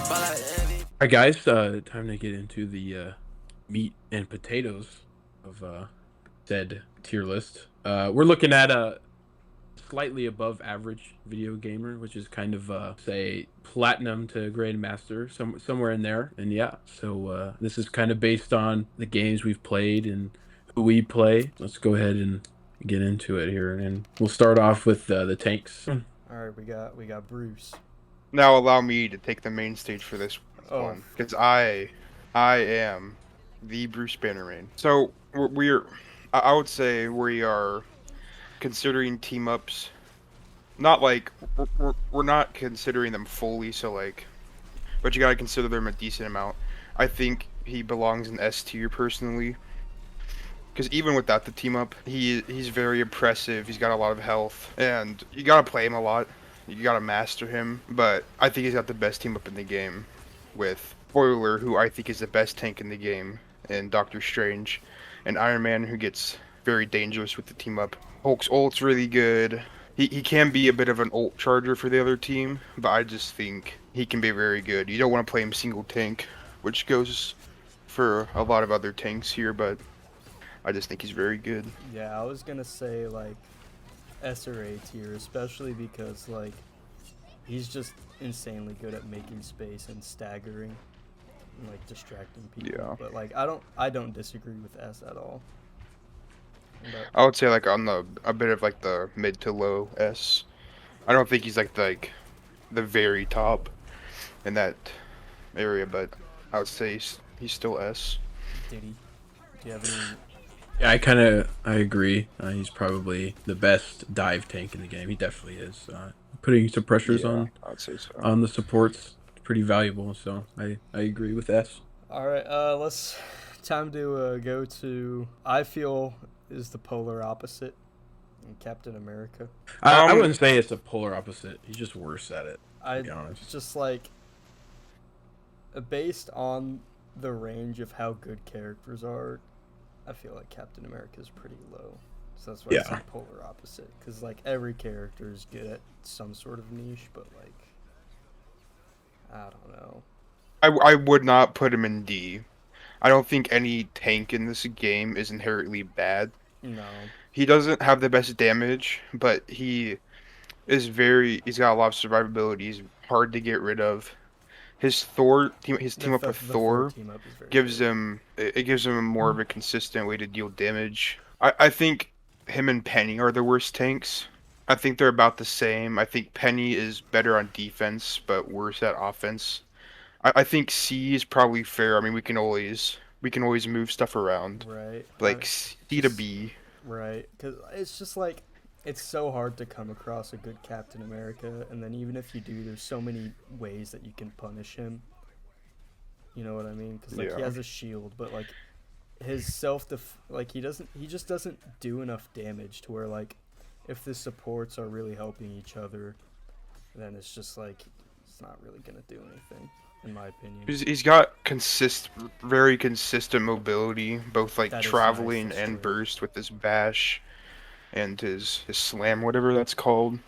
Alright guys, time to get into the meat and potatoes of said tier list. We're looking at a slightly above average video gamer, which is kind of say platinum to grandmaster, somewhere in there. And yeah, so this is kind of based on the games we've played and who we play. Let's go ahead and get into it here, and we'll start off with the tanks. All right, we got Bruce. Now allow me to take the main stage for this one, Oh, because I am the Bruce Bannerman. So I would say we are considering team ups, not like we're not considering them fully. So like, but you gotta consider them a decent amount. I think he belongs in S tier personally, because even without the team up, he's very impressive. He's got a lot of health, and you gotta play him a lot. You gotta master him, but I think he's got the best team up in the game with Spoiler, who I think is the best tank in the game, and Doctor Strange, and Iron Man, who gets very dangerous with the team up. Hulk's ult's really good. He can be a bit of an ult charger for the other team, but I just think he can be very good. You don't want to play him single tank, which goes for a lot of other tanks here, but I just think he's very good. yeah, I was gonna say like S or A tier, especially because like he's just insanely good at making space and staggering and like distracting people. Yeah. But like I don't disagree with S at all. But I would say like on a bit of like the mid to low S. I don't think he's like the very top in that area, but I would say he's still S. Diddy, do you have any? Yeah, I agree. He's probably the best dive tank in the game. He definitely is. Putting some pressures Yeah, on I would say so. the supports pretty valuable. So I agree with S. All right, let's time to go to I feel is the polar opposite in Captain America. I wouldn't say it's a polar opposite. He's just worse at it. I To be honest. just like based on the range of how good characters are, I feel like Captain America is pretty low. So that's why I Yeah. say polar opposite. Because like every character is good at some sort of niche, but like I don't know. I would not put him in D. I don't think any tank in this game is inherently bad. No. He doesn't have the best damage, but he's got a lot of survivability. He's hard to get rid of. His team up with Thor team up is very gives good. him more of a consistent way to deal damage. I think him and Penny are the worst tanks. I think they're about the same. I think Penny is better on defense, but worse at offense. I think C is probably fair. I mean, we can always move stuff around. Right. Like C to B. Right. Because it's just like it's so hard to come across a good Captain America, and then even if you do, there's so many ways that you can punish him. You know what I mean? Because like he Yeah. has a shield, but like his like he just doesn't do enough damage to where like if the supports are really helping each other, then it's just like it's not really gonna do anything, in my opinion. He's got very consistent mobility, both like That is traveling nice, and that's true. burst with his bash and his slam, whatever that's called.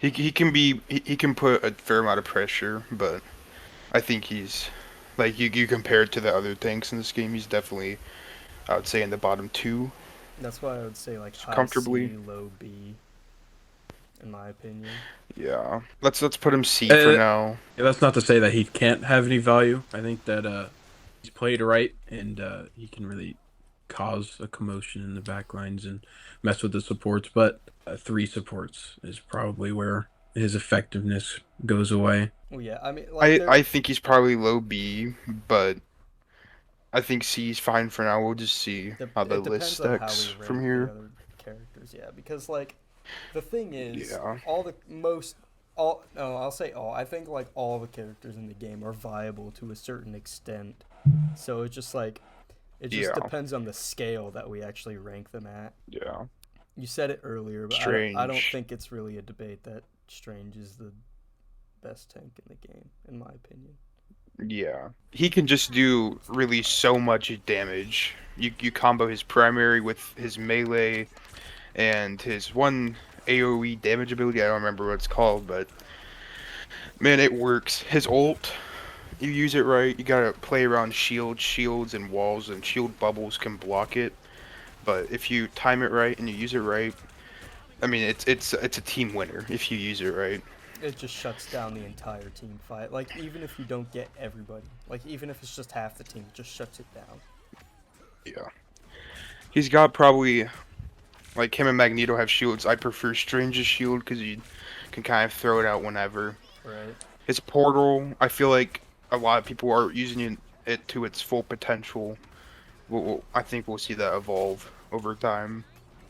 He can put a fair amount of pressure, but I think he's like you compare it to the other tanks in this game, he's definitely, I would say, in the bottom two That's why I would say like high comfortably. C, low B, in my opinion. Yeah. Let's put him C for now. Yeah, that's not to say that he can't have any value. I think that he's played right, and he can really cause a commotion in the back lines and mess with the supports. But 3 supports is probably where his effectiveness goes away. Well, yeah, I mean, like I think he's probably low B, but I think C's fine for now. We'll just see how the it list depends on how stacks we from rank here. the other characters. Yeah, because like the thing is, Yeah. I'll say all. I think like all the characters in the game are viable to a certain extent. So it's just like it just Yeah. depends on the scale that we actually rank them at. Yeah. You said it earlier, but I don't Strange. think it's really a debate that Strange is the best tank in the game, in my opinion. Yeah. He can just do really so much damage. You combo his primary with his melee and his one AoE damage ability. I don't remember what it's called, but man, it works. His ult you use it right. You gotta play around shields and walls, and shield bubbles can block it. But if you time it right and you use it right, I mean, it's a team winner if you use it right. It just shuts down the entire team fight. Like, even if you don't get everybody, like, even if it's just half the team, it just shuts it down. Yeah. He's got probably, like, him and Magneto have shields. I prefer Strange's shield because you can kind of throw it out whenever. Right. His portal, I feel like a lot of people are using it to its full potential. I think we'll see that evolve over time.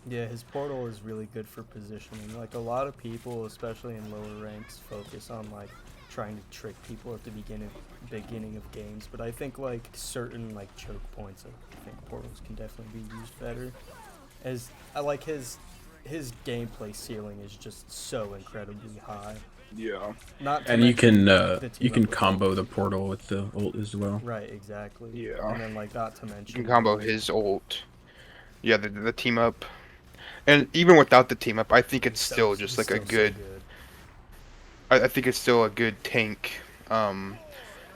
Yeah, his portal is really good for positioning. Like, a lot of people, especially in lower ranks, focus on, like, trying to trick people at the beginning of games. But I think, like, certain, like, choke points, I think portals can definitely be used better. As I like his gameplay ceiling is just so incredibly high. Yeah. Not to And you mention can the team up combo the portal with the ult as well. Right, exactly. Yeah. And then, like, not to mention You can combo his ult. Yeah, the team up. And even without the team up, I think it's still just like a good. I think it's still a good tank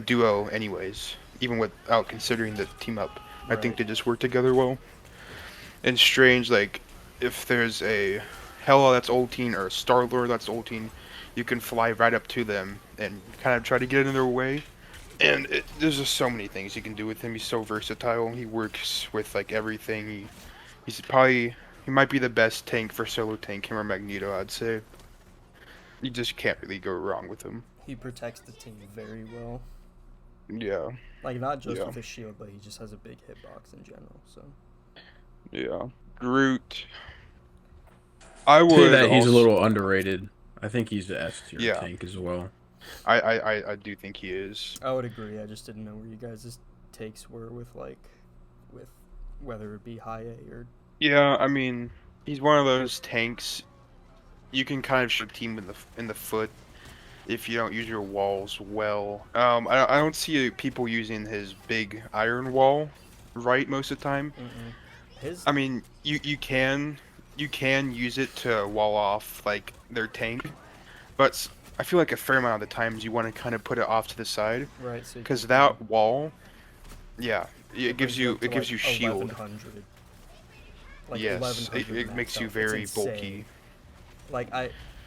duo, anyways. Even without considering the team up, I think they just work together well. And Strange, like, if there's a Hela that's ulting or a Starlord that's ulting, you can fly right up to them and kind of try to get in their way. And there's just so many things you can do with him. He's so versatile. He works with like everything. He might be the best tank for solo tank, him or Magneto, I'd say. You just can't really go wrong with him. He protects the team very well. Yeah. Like, not just with his shield, but he just has a big hitbox in general, so. Yeah. Groot. I would say that he's a little underrated. I think he's the S tier tank as well. I do think he is. I would agree. I just didn't know where you guys' takes were with whether it be high A or. Yeah, I mean, he's one of those tanks. You can kind of shoot team in the foot if you don't use your walls well. I don't see people using his big iron wall right most of the time. I mean, you can use it to wall off like their tank, but I feel like a fair amount of the times you want to kind of put it off to the side. Right. So because that wall, yeah, it gives you shield. 1100. Like yes, it makes you very bulky. Like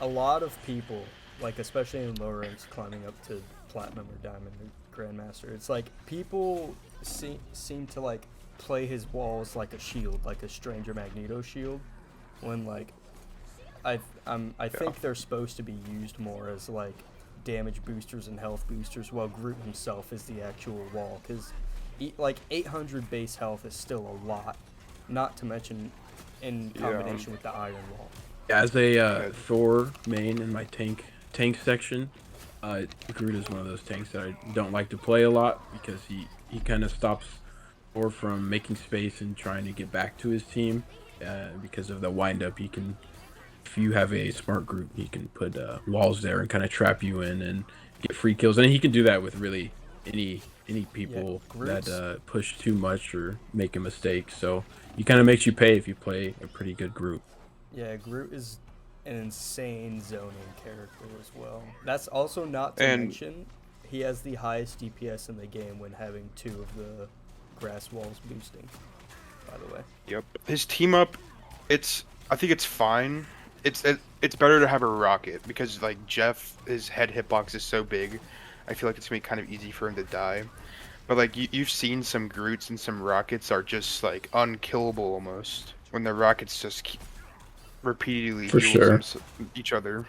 a lot of people, like especially in lower ranks, climbing up to platinum or diamond or grandmaster, it's like people seem to like play his walls like a shield, like a Stranger Magneto shield, when like I think they're supposed to be used more as like damage boosters and health boosters, while Groot himself is the actual wall, because like 800 base health is still a lot, not to mention in combination with the iron wall. As a Thor main in my tank section, Groot is one of those tanks that I don't like to play a lot because he kind of stops Thor from making space and trying to get back to his team because of the wind-up. He can, if you have a smart Groot, he can put walls there and kind of trap you in and get free kills. And he can do that with really any people that push too much or make a mistake. So he kind of makes you pay if you play a pretty good Groot. Yeah, Groot is an insane zoning character as well. That's also not to mention he has the highest DPS in the game when having 2 of the grass walls boosting, by the way. Yep. His team up, I think it's fine. It's better to have a rocket because like Jeff, his head hitbox is so big. I feel like it's gonna be kind of easy for him to die. But like you've seen some Groots and some rockets are just like unkillable almost when the rockets just keep repeatedly heal each other.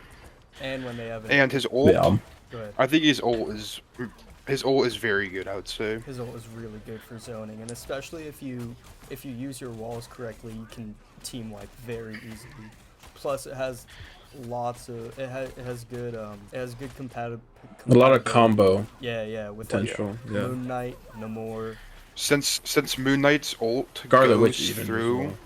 And when they have his ult, Go ahead. I think his ult is very good, I would say. His ult is really good for zoning, and especially if you use your walls correctly, you can team wipe very easily. Plus, it has good compatibility. A lot of combo. Yeah, with potential. Like, Moon Knight, Namor. Since Moon Knight's ult Scarlet Witch goes even through. well.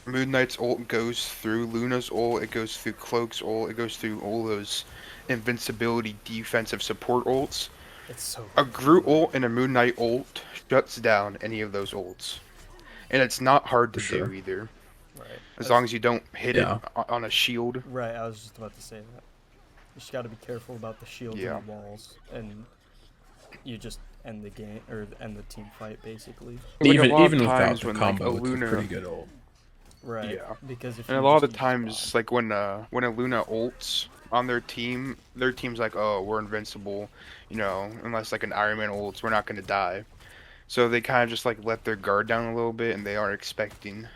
Moon Knight's ult goes through Luna's ult, it goes through Cloak's ult, it goes through all those invincibility defensive support ults. It's so a Groot ult and a Moon Knight ult shuts down any of those ults. And it's not hard to do either. Right. As long as you don't hit it on a shield. Right, I was just about to say that. You just gotta be careful about the shield and the walls. And you just end the game or end the team fight basically. Like, a lot Even of without times the when like a combo, it's a Luna, pretty good ult. Right. yeah, Because if and a you lot just of the use times bomb- like when a Luna ults on their team's like, oh, we're invincible, you know, unless like an Iron Man ults, we're not gonna die. So they kind of just like let their guard down a little bit, and they aren't expecting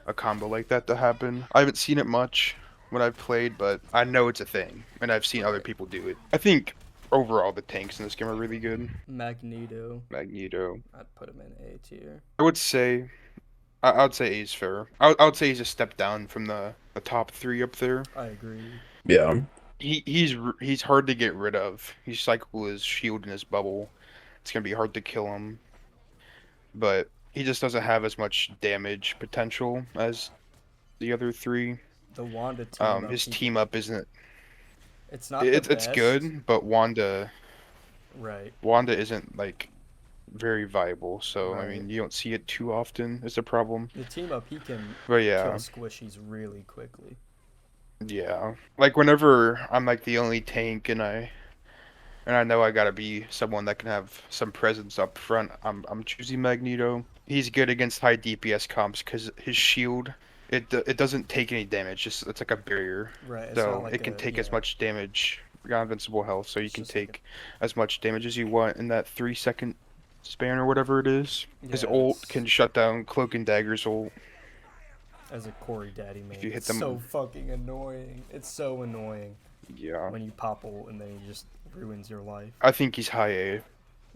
a combo like that to happen. I haven't seen it much when I've played, but I know it's a thing, and I've seen other people do it. I think overall the tanks in this game are really good. Magneto, Magneto, I'd put him in A tier. I would say, I would say he's fair. I would say he's a step down from the top three up there. I agree. Yeah. He's hard to get rid of. He cycles his shield in his bubble. It's gonna be hard to kill him, but he just doesn't have as much damage potential as the other three. The Wanda team up. His team up isn't. It's not the It's best. good, but Wanda Right. isn't like very viable. So I Right. mean, you don't see it too often. Is the problem. The team up, he can But kill yeah, squishies really quickly. yeah. Like whenever I'm like the only tank and I know I gotta be someone that can have some presence up front, I'm choosing Magneto. He's good against high DPS comps because his shield it doesn't take any damage. Just it's like a barrier, Right. It's so not like it can take as yeah, much damage. You got invincible health, so you it's can just like take as much damage as you want in that 3 second span or whatever it is. His yeah, ult it's- can shut down Cloak and Dagger's ult. as a Corey Daddy man. If you hit It's them- so fucking annoying. It's so annoying Yeah, when you pop ult and then he just ruins your life. I think he's high A.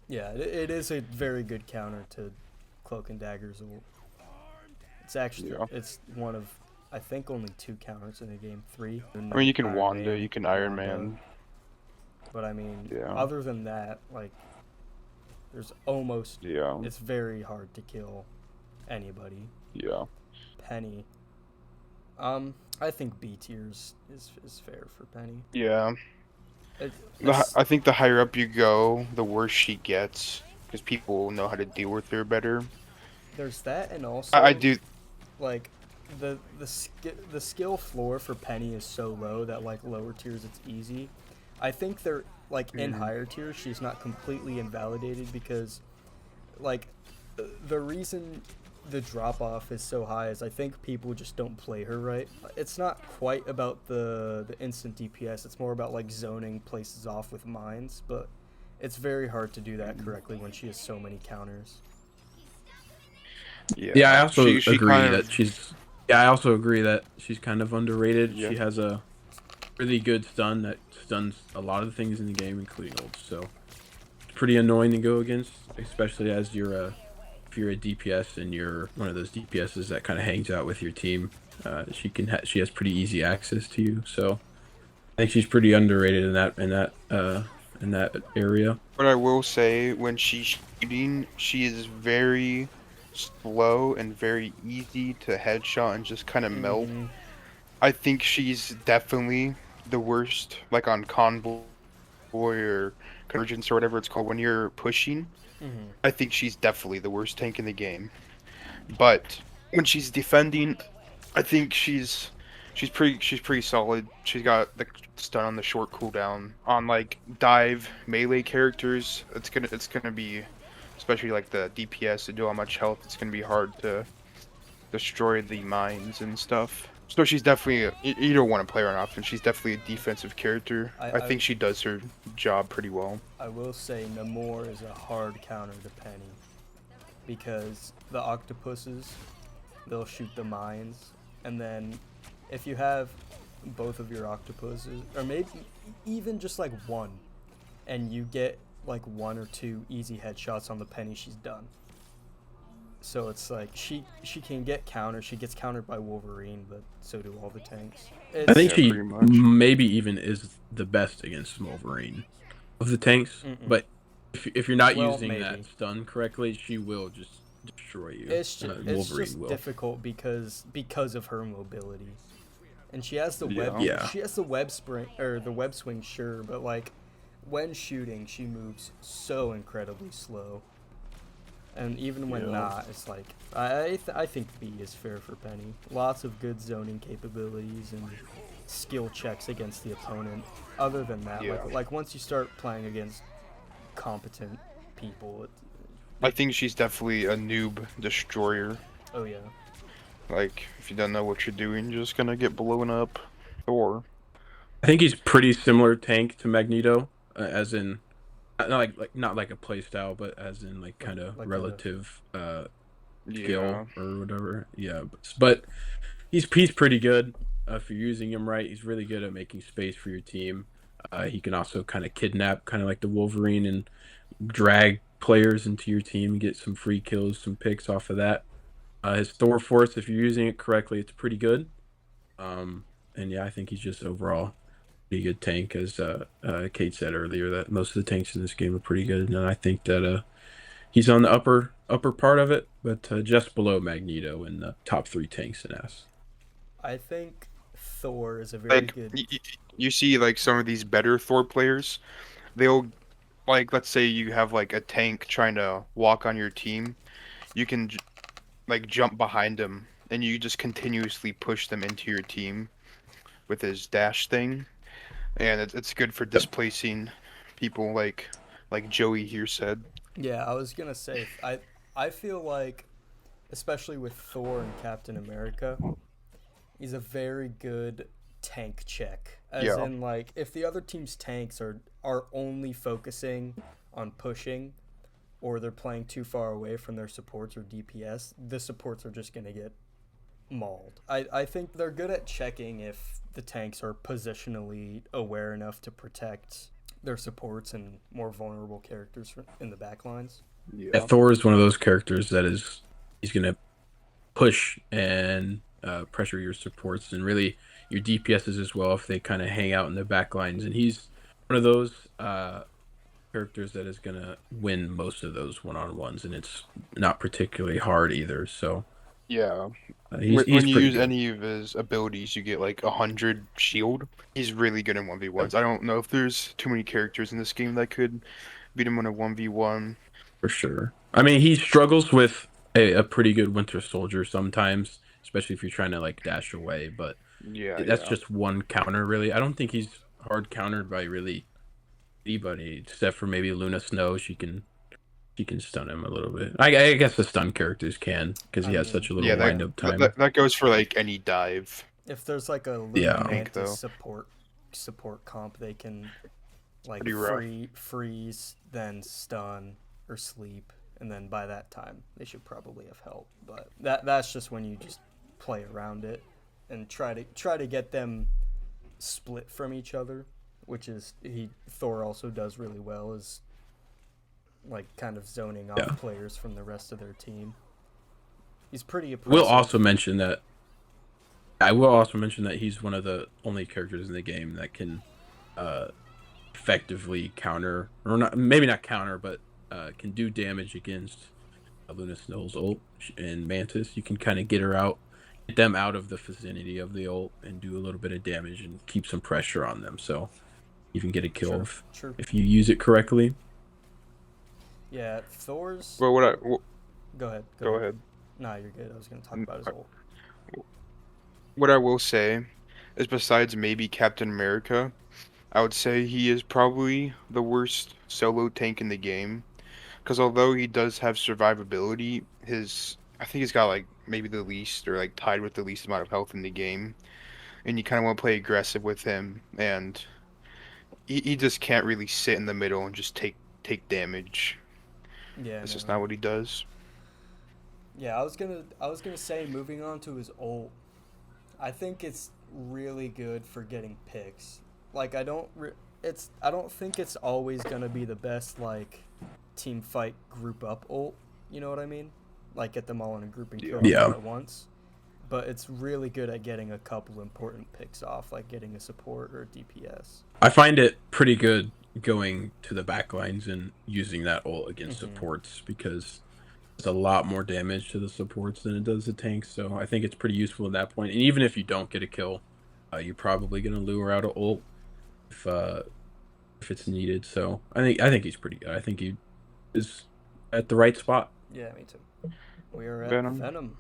Yeah, it is a very good counter to Cloak and Dagger's ult. It's actually Yeah. it's one of I think only 2 counters in the game, 3. I mean, you can Iron Wanda, Man, you can Iron Wanda. Man. But I mean, Yeah. other than that, like, there's almost Yeah, it's very hard to kill anybody. yeah. Peni, I think B tiers is fair for Peni. Yeah. It, I think the higher up you go, the worse she gets, because people know how to deal with her better. there's that, and also I do. like the skill floor for Peni is so low that like lower tiers it's easy. I think they're like in higher tiers she's not completely invalidated because like the reason the drop off is so high is I think people just don't play her right. It's not quite about the instant DPS, it's more about like zoning places off with mines, but it's very hard to do that correctly when she has so many counters. Yeah, I also She agree kind that of- she's. Yeah, I also agree that she's kind of underrated. Yeah. She has a really good stun that stuns a lot of the things in the game, including ults. So it's pretty annoying to go against, especially as you're if you're a DPS and you're one of those DPSs that kind of hangs out with your team. She has pretty easy access to you. So I think she's pretty underrated in that area. But I will say, when she's shooting, she is very slow and very easy to headshot and just kind of melt. Mhm. I think she's definitely the worst, like on Convoy or Convergence or whatever it's called, when you're pushing. Mhm. I think she's definitely the worst tank in the game. But when she's defending, I think she's pretty solid. She's got the stun on the short cooldown. On like dive melee characters, it's gonna be, especially like the DPS that do how much health, it's gonna be hard to destroy the mines and stuff. So she's definitely you don't want to play her on offense. She's definitely a defensive character. I think she does her job pretty well. I will say Namor is a hard counter to Peni because the octopuses, they'll shoot the mines, and then if you have both of your octopuses, or maybe even just like one, and you get like 1 or 2 easy headshots on the Peni, she's done. So it's like she can get countered. She gets countered by Wolverine, but so do all the tanks. I think Yeah, she pretty much. maybe even is the best against Wolverine of the tanks. Mm-mm. But if you're not Well, using maybe. that stun correctly, she will just destroy you. It's Wolverine just will. difficult because of her mobility, and she has the Yeah. web. Yeah. She has the web spring or the web swing, sure, but like when shooting, she moves so incredibly slow. And even when Yeah. not, it's like I think B is fair for Peni. Lots of good zoning capabilities and skill checks against the opponent. Other than that, Yeah. like once you start playing against competent people. I think she's definitely a noob destroyer. Oh yeah. Like, if you don't know what you're doing, you're just gonna get blown up. Thor. I think he's pretty similar tank to Magneto, as in not like a play style, but as in like kind of like relative Yeah. skill or whatever. Yeah, but he's pretty good if you're using him right. He's really good at making space for your team. He can also kind of kidnap, kind of like the Wolverine, and drag players into your team and get some free kills, some picks off of that. His Thor Force, if you're using it correctly, it's pretty good. And yeah, I think he's just overall pretty good tank, as Kate said earlier, that most of the tanks in this game are pretty good, and I think that he's on the upper part of it, but just below Magneto in the top 3 tanks in S. I think Thor is a very Like, good. you see, like, some of these better Thor players, they'll, like, let's say you have, like, a tank trying to walk on your team, you can, like, jump behind him, and you just continuously push them into your team with his dash thing, and it's good for displacing people, like Joey here said. Yeah, I was gonna say I feel like, especially with Thor and Captain America, he's a very good tank check. As Yeah. in, like, if the other team's tanks are only focusing on pushing, or they're playing too far away from their supports or DPS, the supports are just gonna get mauled. I think they're good at checking if the tanks are positionally aware enough to protect their supports and more vulnerable characters in the backlines. Yeah, Thor is one of those characters that he's gonna push and pressure your supports and really your DPSs as well if they kind of hang out in the back lines. And he's one of those characters that is gonna win most of those one-on-ones, and it's not particularly hard either. So Yeah. he's When you pretty use good. any of his abilities, you get like 100 shield. He's really good in 1v1s. I don't know if there's too many characters in this game that could beat him in a 1v1. For sure. I mean, he struggles with a pretty good Winter Soldier sometimes, especially if you're trying to like dash away. But Yeah, that's yeah. just one counter, really. I don't think he's hard countered by really anybody, except for maybe Luna Snow. She can stun him a little bit. I guess the stun characters can, because he has such a little Yeah, wind up time. that goes for like any dive. If there's like a Yeah. Mantis support comp, they can like Pretty rough. freeze, then stun or sleep, and then by that time they should probably have help. But that's just when you just play around it and try to get them split from each other, which is Thor also does really well, is like kind of zoning off players from the rest of their team. He's pretty impressive. I will also mention that he's one of the only characters in the game that can effectively counter, or not, maybe not counter, but can do damage against Luna Snow's ult and Mantis. You can kind of get them out of the vicinity of the ult and do a little bit of damage and keep some pressure on them. So you can get a kill if you use it correctly. Yeah, Thor's. Well, Go ahead. Go ahead. Nah, you're good. I was gonna talk about his ult. What I will say is, besides maybe Captain America, I would say he is probably the worst solo tank in the game. Because although he does have survivability, I think he's got like maybe the least, or like tied with the least amount of health in the game. And you kind of want to play aggressive with him, and he just can't really sit in the middle and just take damage. Yeah, That's just not what he does. Yeah, I was gonna say, moving on to his ult, I think it's really good for getting picks. Like, I don't think it's always gonna be the best like team fight group up ult. You know what I mean? Like, get them all in a group and kill them all at once. But it's really good at getting a couple important picks off, like getting a support or a DPS. I find it pretty good going to the backlines and using that ult against supports, because it's a lot more damage to the supports than it does the tanks. So I think it's pretty useful at that point. And even if you don't get a kill, you're probably gonna lure out an ult if it's needed. So I think he's pretty good. I think he is at the right spot. Yeah, me too. We are at Venom. Venom.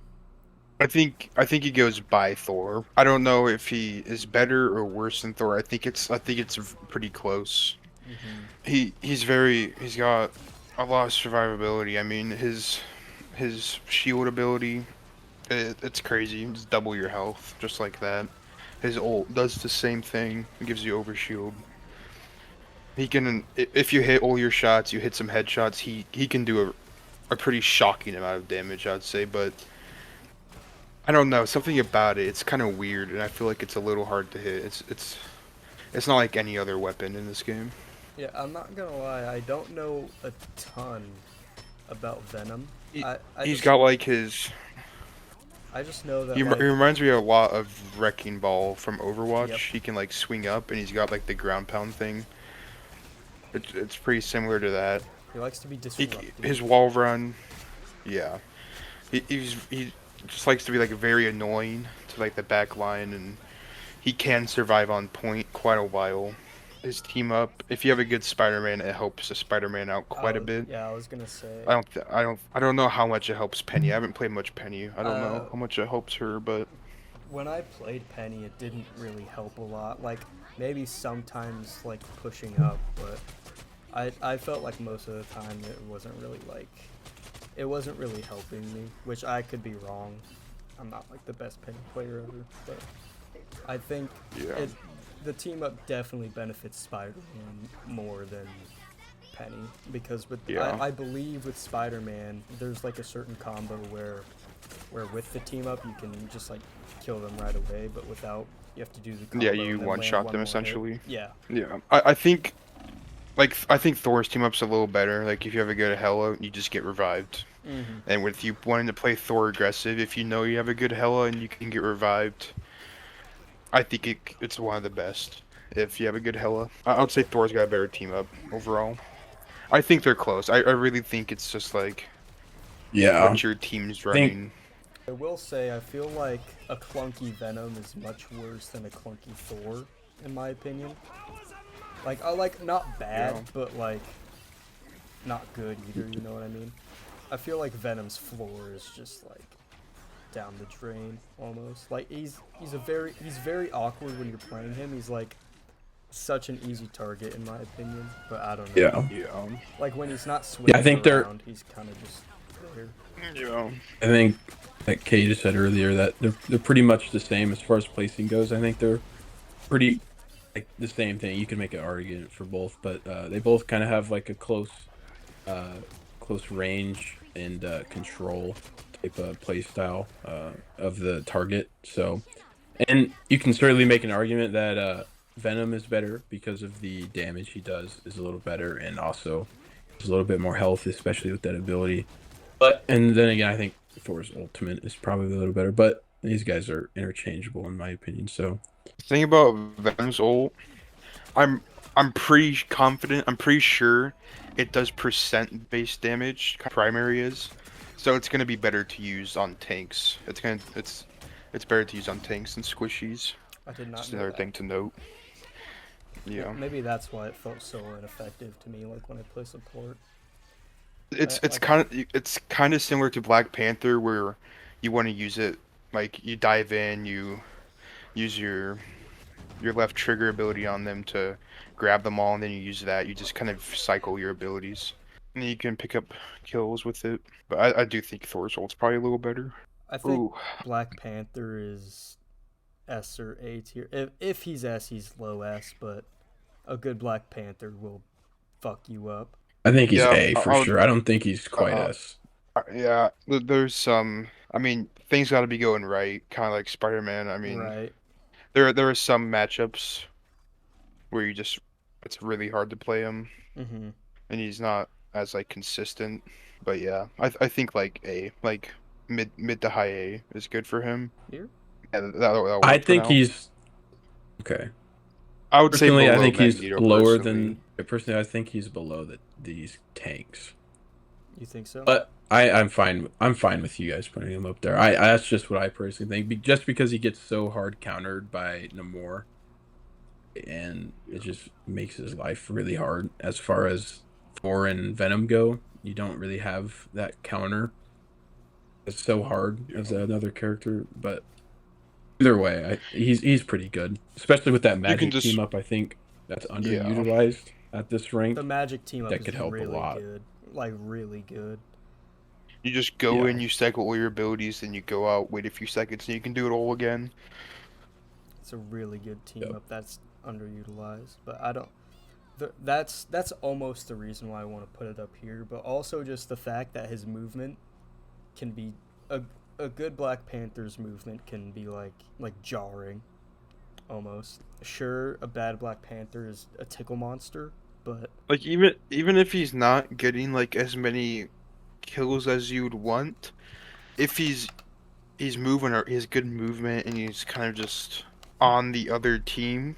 I think he goes by Thor. I don't know if he is better or worse than Thor. I think it's pretty close. He's got a lot of survivability. I mean, his shield ability, it's crazy. You just double your health just like that. His ult does the same thing. It gives you overshield. He can, if you hit all your shots, you hit some headshots. He can do a pretty shocking amount of damage, I'd say. But I don't know, something about it. It's kind of weird, and I feel like it's a little hard to hit. It's not like any other weapon in this game. Yeah, I'm not gonna lie. I don't know a ton about Venom. He's got like his. I just know that He like, reminds me a lot of Wrecking Ball from Overwatch. Yep. He can like swing up, and he's got like the ground pound thing. It's pretty similar to that. he likes to be disruptive. His wall run, yeah. He just likes to be like very annoying to like the back line, and he can survive on point quite a while. His team up, if you have a good Spider-Man, it helps the Spider-Man out quite a bit. Yeah, I was gonna say. I don't know how much it helps Penny. I haven't played much Penny. I don't know how much it helps her, but When I played Peni, it didn't really help a lot. Like maybe sometimes like pushing up, but I felt like most of the time it wasn't really helping me, which I could be wrong. I'm not like the best Peni player ever, but I think the team up definitely benefits Spider-Man more than Peni, because I believe with Spider-Man there's like a certain combo where with the team up you can just like kill them right away, but without you have to do the combo. yeah, you and then one land shot one them more essentially. hit. Yeah. Yeah, I think Thor's team up's a little better. Like if you have a good Hela, you just get revived. And with you wanting to play Thor aggressive, if you know you have a good Hela and you can get revived, I think it's one of the best. If you have a good Hela, I would say Thor's got a better team up overall. I think they're close. I really think it's just like what your team's running. I will say I feel like a clunky Venom is much worse than a clunky Thor, in my opinion. Like I like not bad, but like not good either. You know what I mean? I feel like Venom's floor is just like down the drain almost. Like he's very awkward when you're playing him. He's like such an easy target in my opinion, but I don't know. Yeah. Like when he's not swinging I think around, he's kind of just there. Yeah. I think, like Kay just said earlier, that they're pretty much the same as far as placing goes. I think they're pretty like the same thing. You can make an argument for both, but they both kind of have like a close range and control type of play style of the target. So, and you can certainly make an argument that Venom is better because of the damage he does is a little better, and also there's a little bit more health, especially with that ability. But and then again, I think Thor's ultimate is probably a little better, but these guys are interchangeable in my opinion. So, The thing about Venom's ult, I'm pretty confident. I'm pretty sure it does percent-based damage. Primary is, so it's gonna be better to use on tanks. It's better to use on tanks and squishies. I did not Just know another that. thing to note. Yeah. Maybe that's why it felt so ineffective to me, like when I play support. It's like- kind of similar to Black Panther, where you want to use it like you dive in, you use your left trigger ability on them to grab them all, and then you use that. You just kind of cycle your abilities, and then you can pick up kills with it. But I do think Thor's ult's probably a little better. I think Ooh. Black Panther is S or A tier. If he's S, he's low S, but a good Black Panther will fuck you up. I think he's Yeah, A for I would- sure. I don't think he's quite S. Yeah, there's some. I mean, things got to be going right, kind of like Spider-Man. I mean, Right. there are some matchups where it's really hard to play him, Mm-hmm. and he's not as like consistent. But yeah, I think like A, like mid to high A is good for him. Here? Yeah, that'll work I for think now. he's okay. I would say Personally, I below think he's Magneto, lower personally. than. Personally, I think he's below these tanks. You think so? But I'm fine. I'm fine with you guys putting him up there. That's just what I personally think. Just because he gets so hard countered by Namor, and it just makes his life really hard. As far as Thor and Venom go, you don't really have that counter. It's so hard as another character, but either way, he's pretty good, especially with that Magik just- team up. I think that's underutilized at this rank. The Magik team up That is could help a really lot. good. Like, really good. You just go Yeah. in, you cycle all your abilities, then you go out, wait a few seconds, and you can do it all again. It's a really good team Yep. up that's underutilized. But I don't... That's almost the reason why I want to put it up here. But also just the fact that his movement can be... A good Black Panther's movement can be, like jarring. Almost. Sure, a bad Black Panther is a tickle monster, but... Like, even if he's not getting, like, as many kills as you'd want, if he's moving, or he has good movement, and he's kind of just on the other team,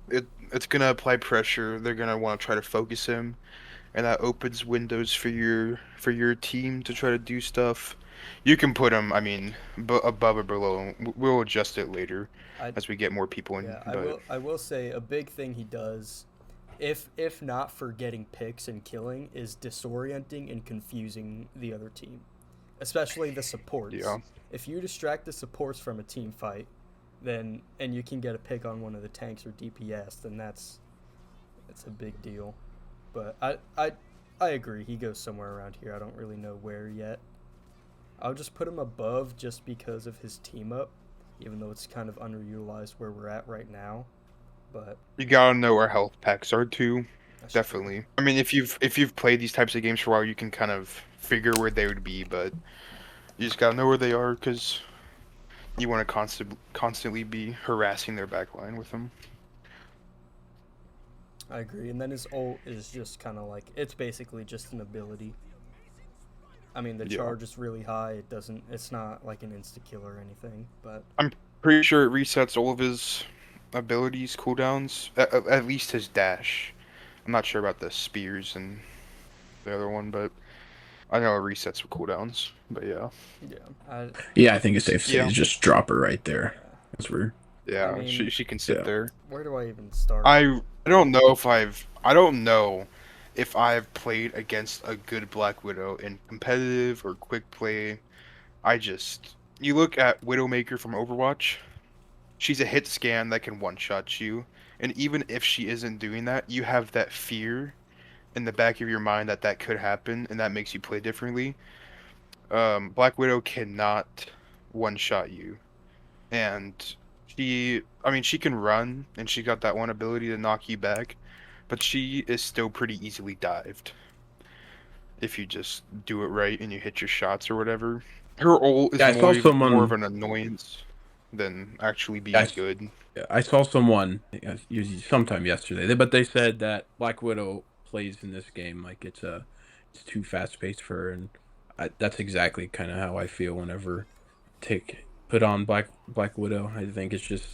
it's gonna apply pressure. They're gonna want to try to focus him, and that opens windows for your team to try to do stuff. You can put him, I mean, above or below. We'll adjust it later as we get more people in. Yeah, but I will say a big thing he does, if not for getting picks and killing, is disorienting and confusing the other team, especially the supports. Yeah. If you distract the supports from a team fight, then and you can get a pick on one of the tanks or DPS, then that's a big deal. But I agree, he goes somewhere around here. I don't really know where yet. I'll just put him above just because of his team up, even though it's kind of underutilized where we're at right now. But you gotta know where health packs are too. that's Definitely. true. I mean, if you've played these types of games for a while, you can kind of figure where they would be, but you just gotta know where they are because you want to constantly be harassing their backline with them. I agree. And then his ult is just kind of like, it's basically just an ability. I mean, the Yeah. charge is really high. It's not like an insta-kill or anything, but Pretty sure it resets all of his abilities cooldowns, at least his dash. I'm not sure about the spears and the other one, but I know it resets with cooldowns. But yeah. Yeah, I think it's safe to say Yeah. just drop her right there. Yeah. That's where. Yeah, I mean, she can sit yeah. there. Where do I even start? I don't know if I've played against a good Black Widow in competitive or quick play. You look at Widowmaker from Overwatch. She's a hit scan that can one-shot you, and even if she isn't doing that, you have that fear in the back of your mind that that could happen, and that makes you play differently. Black Widow cannot one-shot you, and she can run, and she got that one ability to knock you back, but she is still pretty easily dived if you just do it right and you hit your shots or whatever. Her ult is Yeah, I saw more of someone. an annoyance than actually being Yes. good. Yeah, I saw someone sometime yesterday, but they said that Black Widow plays in this game like it's too fast paced for her, and that's exactly kind of how I feel whenever put on Black Widow. I think it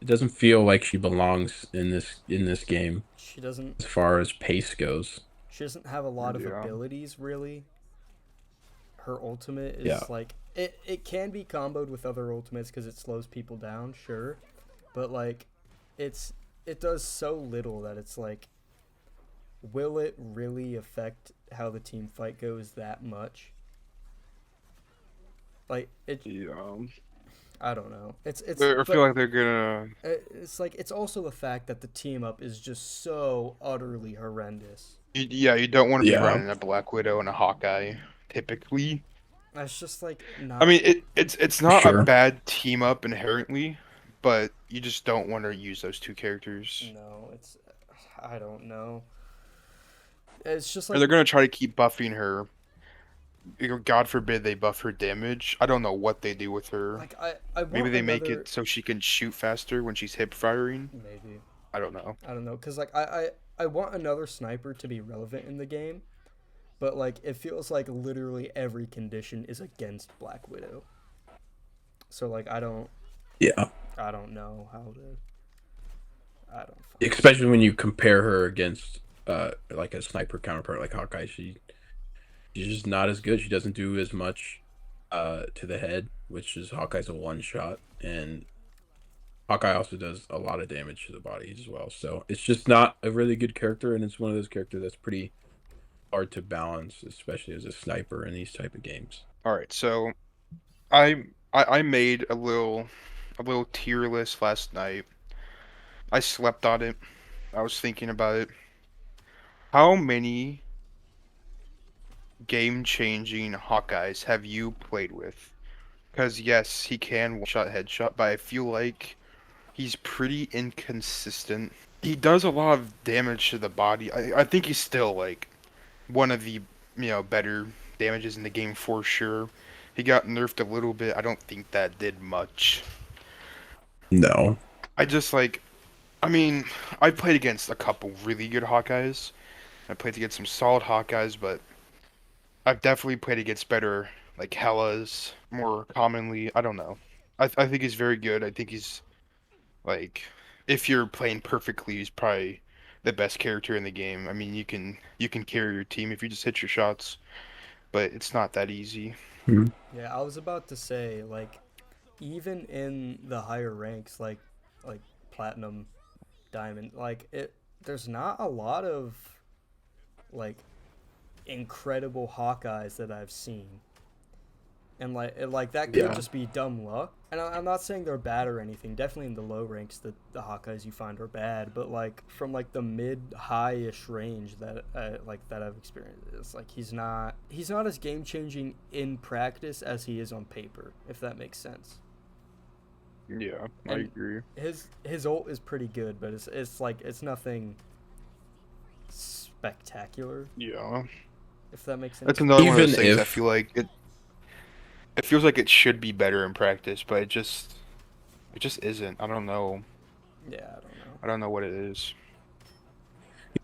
doesn't feel like she belongs in this game She doesn't as far as pace goes. have a lot of Yeah. abilities, really. Her ultimate is Yeah. like it can be comboed with other ultimates because it slows people down, sure, but like it does so little that it's like, will it really affect how the team fight goes that much? Like Yeah. I don't know. I but feel like they're gonna. it's like it's also the fact that the team up is just so utterly horrendous. You don't want to be Yeah. running a Black Widow and a Hawkeye typically. That's just like not. I mean, it's not Sure. a bad team up inherently, but you just don't want to use those two characters. No, I don't know. It's just Or like they're gonna try to keep buffing her. God forbid they buff her damage. I don't know what they do with her. like I want Maybe they make another- it so she can shoot faster when she's hip firing. maybe. I don't know. I don't know, cause like I want another sniper to be relevant in the game, but like it feels like literally every condition is against Black Widow. So like I don't Yeah. know how to. I don't. Fucking... Especially when you compare her against like a sniper counterpart like Hawkeye. She's just not as good. She doesn't do as much to the head, which is Hawkeye's a one shot, and Hawkeye also does a lot of damage to the body as well. So it's just not a really good character, and it's one of those characters that's pretty hard to balance, especially as a sniper in these type of games. All right, so I made a little tier list last night. I slept on it. I was thinking about it. How many game-changing Hawkeyes have you played with? Because yes, he can one-shot headshot, but I feel like he's pretty inconsistent. He does a lot of damage to the body. I think he's still like one of the better damages in the game for sure. He got nerfed a little bit. I don't think that did much. No. I just like, I mean, I played against a couple really good Hawkeyes. I played against some solid Hawkeyes, but I've definitely played against better like Helas more commonly. I don't know. I think he's very good. I think he's like, if you're playing perfectly, he's probably the best character in the game. I mean, you can carry your team if you just hit your shots, but it's not that easy. Hmm. Yeah, I was about to say, like, even in the higher ranks, like platinum, diamond, like there's not a lot of like incredible Hawkeyes that I've seen, and like that could Yeah. just be dumb luck. And I'm not saying they're bad or anything. Definitely in the low ranks, the Hawkeyes you find are bad. But like from like the mid high-ish range that that I've experienced, it's like he's not as game changing in practice as he is on paper. If that makes sense. Yeah, I And agree. his ult is pretty good, but it's like it's nothing spectacular. Yeah, If that makes sense. that's another one of those Even things. I if feel like it feels like it should be better in practice, but it just isn't. I don't know. Yeah, I don't know. I don't know what it is.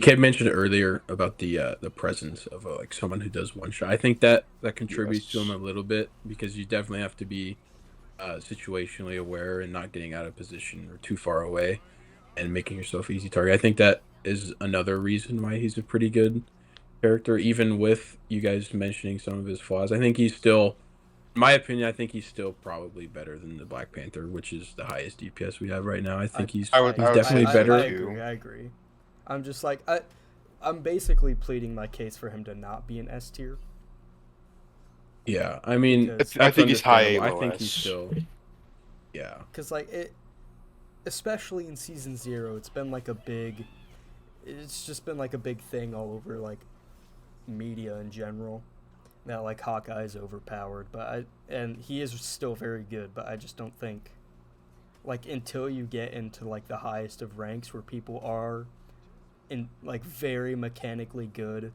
Kid mentioned earlier about the presence of like someone who does one shot. I think that contributes to him Yes. a little bit because you definitely have to be situationally aware and not getting out of position or too far away and making yourself easy target. I think that is another reason why he's a pretty good character, even with you guys mentioning some of his flaws. I think he's still, in my opinion, I think he's still probably better than the Black Panther, which is the highest DPS we have right now. I think he's I would he's I would definitely say so better. too. I agree. I'm just like I'm basically pleading my case for him to not be an S tier Yeah, I mean because I that's think he's high understandable. I think he's AOS. still, yeah, like it, especially in season 0, it's just been like a big thing all over like media in general that like Hawkeye is overpowered, and he is still very good, but I just don't think like until you get into like the highest of ranks where people are in like very mechanically good,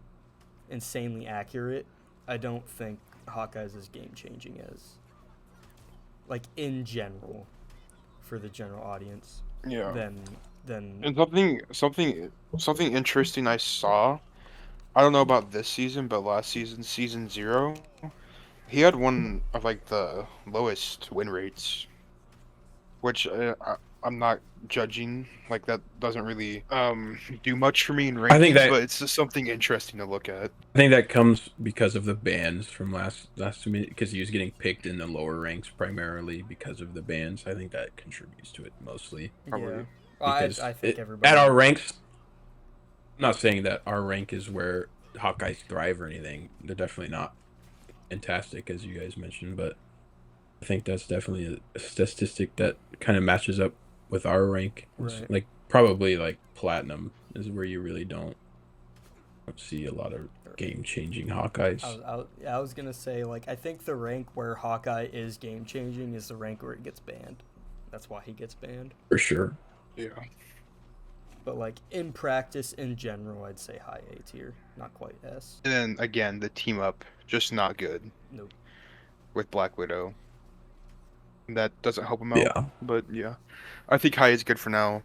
insanely accurate, I don't think Hawkeye's as game changing as like in general for the general audience Yeah. than And something interesting I saw. I don't know about this season, but last season, season 0, he had one of like the lowest win rates, which I'm not judging. Like that doesn't really do much for me in I think rankings, that but it's just something interesting to look at. I think that comes because of the bans from last minute because he was getting picked in the lower ranks primarily because of the bans. I think that contributes to it mostly Probably. yeah. Well, because I think at everybody our ranks, I'm not saying that our rank is where Hawkeyes thrive or anything. They're definitely not fantastic as you guys mentioned, but I think that's definitely a statistic that kind of matches up with our rank. It's right. like probably like platinum is where you really don't see a lot of game-changing Hawkeyes I was gonna say like I think the rank where Hawkeye is game changing is the rank where it gets banned. That's why he gets banned. for sure. Yeah. But like in practice in general, I'd say high A tier, not quite S. And then again, the team up just not good Nope. with Black Widow. That doesn't help him out. Yeah. But yeah, I think high is good for now.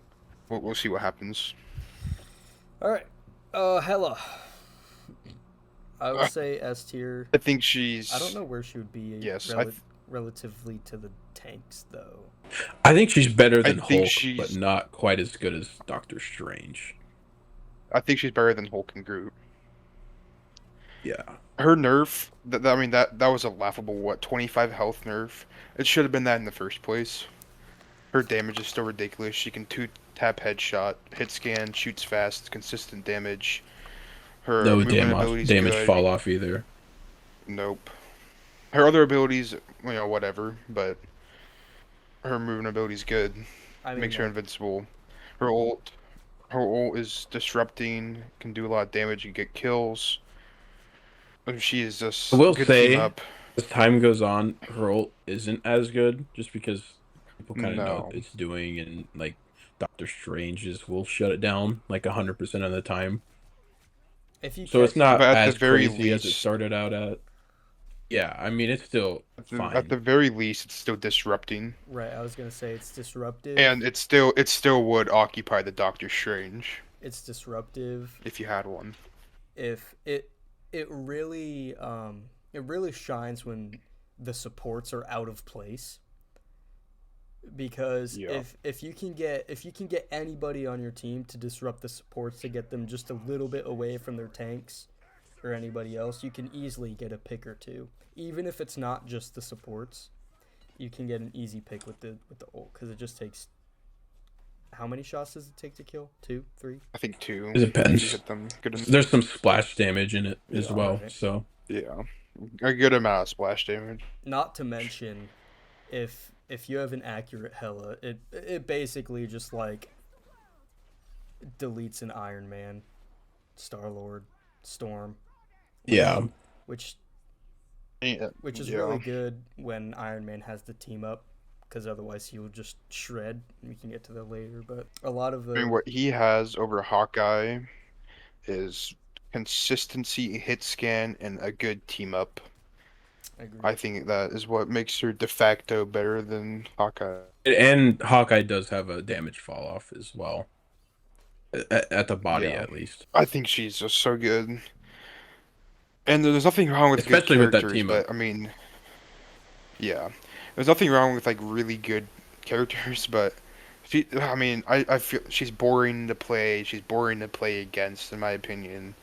We'll see what happens. All right. Hela. I would say S tier. I think she's. I don't know where she would be. Yes, relatively to the tanks though. I think she's better than think Hulk, she's- but not quite as good as Doctor Strange. I think she's better than Hulk and Groot. Yeah. Her nerf, I mean that was a laughable 25 health nerf. It should have been that in the first place. Her damage is still ridiculous. She can 2-tap headshot, hit scan, shoots fast, consistent damage. Her No movement ability's damage good. fall off either. Nope. Her other abilities, whatever, but her movement ability's good. I mean, Makes her invincible. Her ult, Her ult is disrupting, can do a lot of damage and get kills. She is I just will good team say, up. as time goes on, her ult isn't as good, just because people kind of know what No. it's doing, and like Doctor Strange will shut it down like 100% of the time. If you So it's catch, But not at the as very crazy as it least, started out at. Yeah, I mean it's still at fine. the very least, it's still disrupting, right, I was gonna say it's disruptive. and it still would occupy the Doctor Strange It's disruptive. if you had one. If it really it really shines when the supports are out of place. Because Yeah. if you can get anybody on your team to disrupt the supports, to get them just a little bit away from their tanks or anybody else, you can easily get a pick or two. Even if it's not just the supports, you can get an easy pick with the ult, because it just takes, how many shots does it take to kill? 2, 3? I think 2. It If you depends. hit them good enough. There's some splash damage in it as Yeah. well, Right. so Yeah. A good amount of splash damage. Not to mention, if you have an accurate Hela, it basically just like deletes an Iron Man, Starlord, Storm, yeah. which Yeah. is Yeah. really good when Iron Man has the team up, because otherwise he will just shred. We can get to that later, but a lot of I mean, the what he has over Hawkeye is consistency, hit scan, and a good team up. I think that is what makes her de facto better than Hawkeye. And Hawkeye does have a damage fall off as well. At the body, Yeah. at least. I think she's just so good. And there's nothing wrong with Especially good with that characters, team but up. I mean, yeah. There's nothing wrong with like really good characters, but I mean, I feel she's boring to play. She's boring to play against, in my opinion.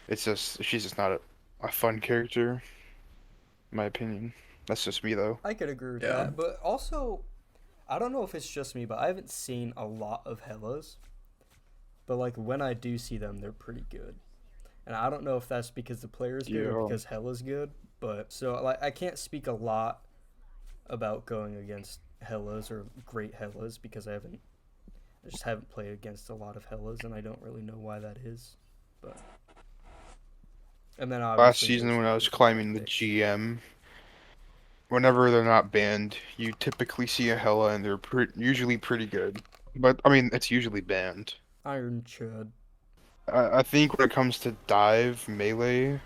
It's just she's just not a fun character, in my opinion. That's just me though. I could agree with Yeah. that, but also I don't know if it's just me, but I haven't seen a lot of Helas. But like when I do see them, they're pretty good. And I don't know if that's because the player's good or Yeah. because Hela's good, but so like I can't speak a lot about going against Helas or great Helas, because I just haven't played against a lot of Helas, and I don't really know why that is. But and then Last obviously season there's when I was the climbing the picks. GM, whenever they're not banned, you typically see a Hela and they're usually pretty good. But I mean, it's usually banned. Iron Chud. I think when it comes to dive melee,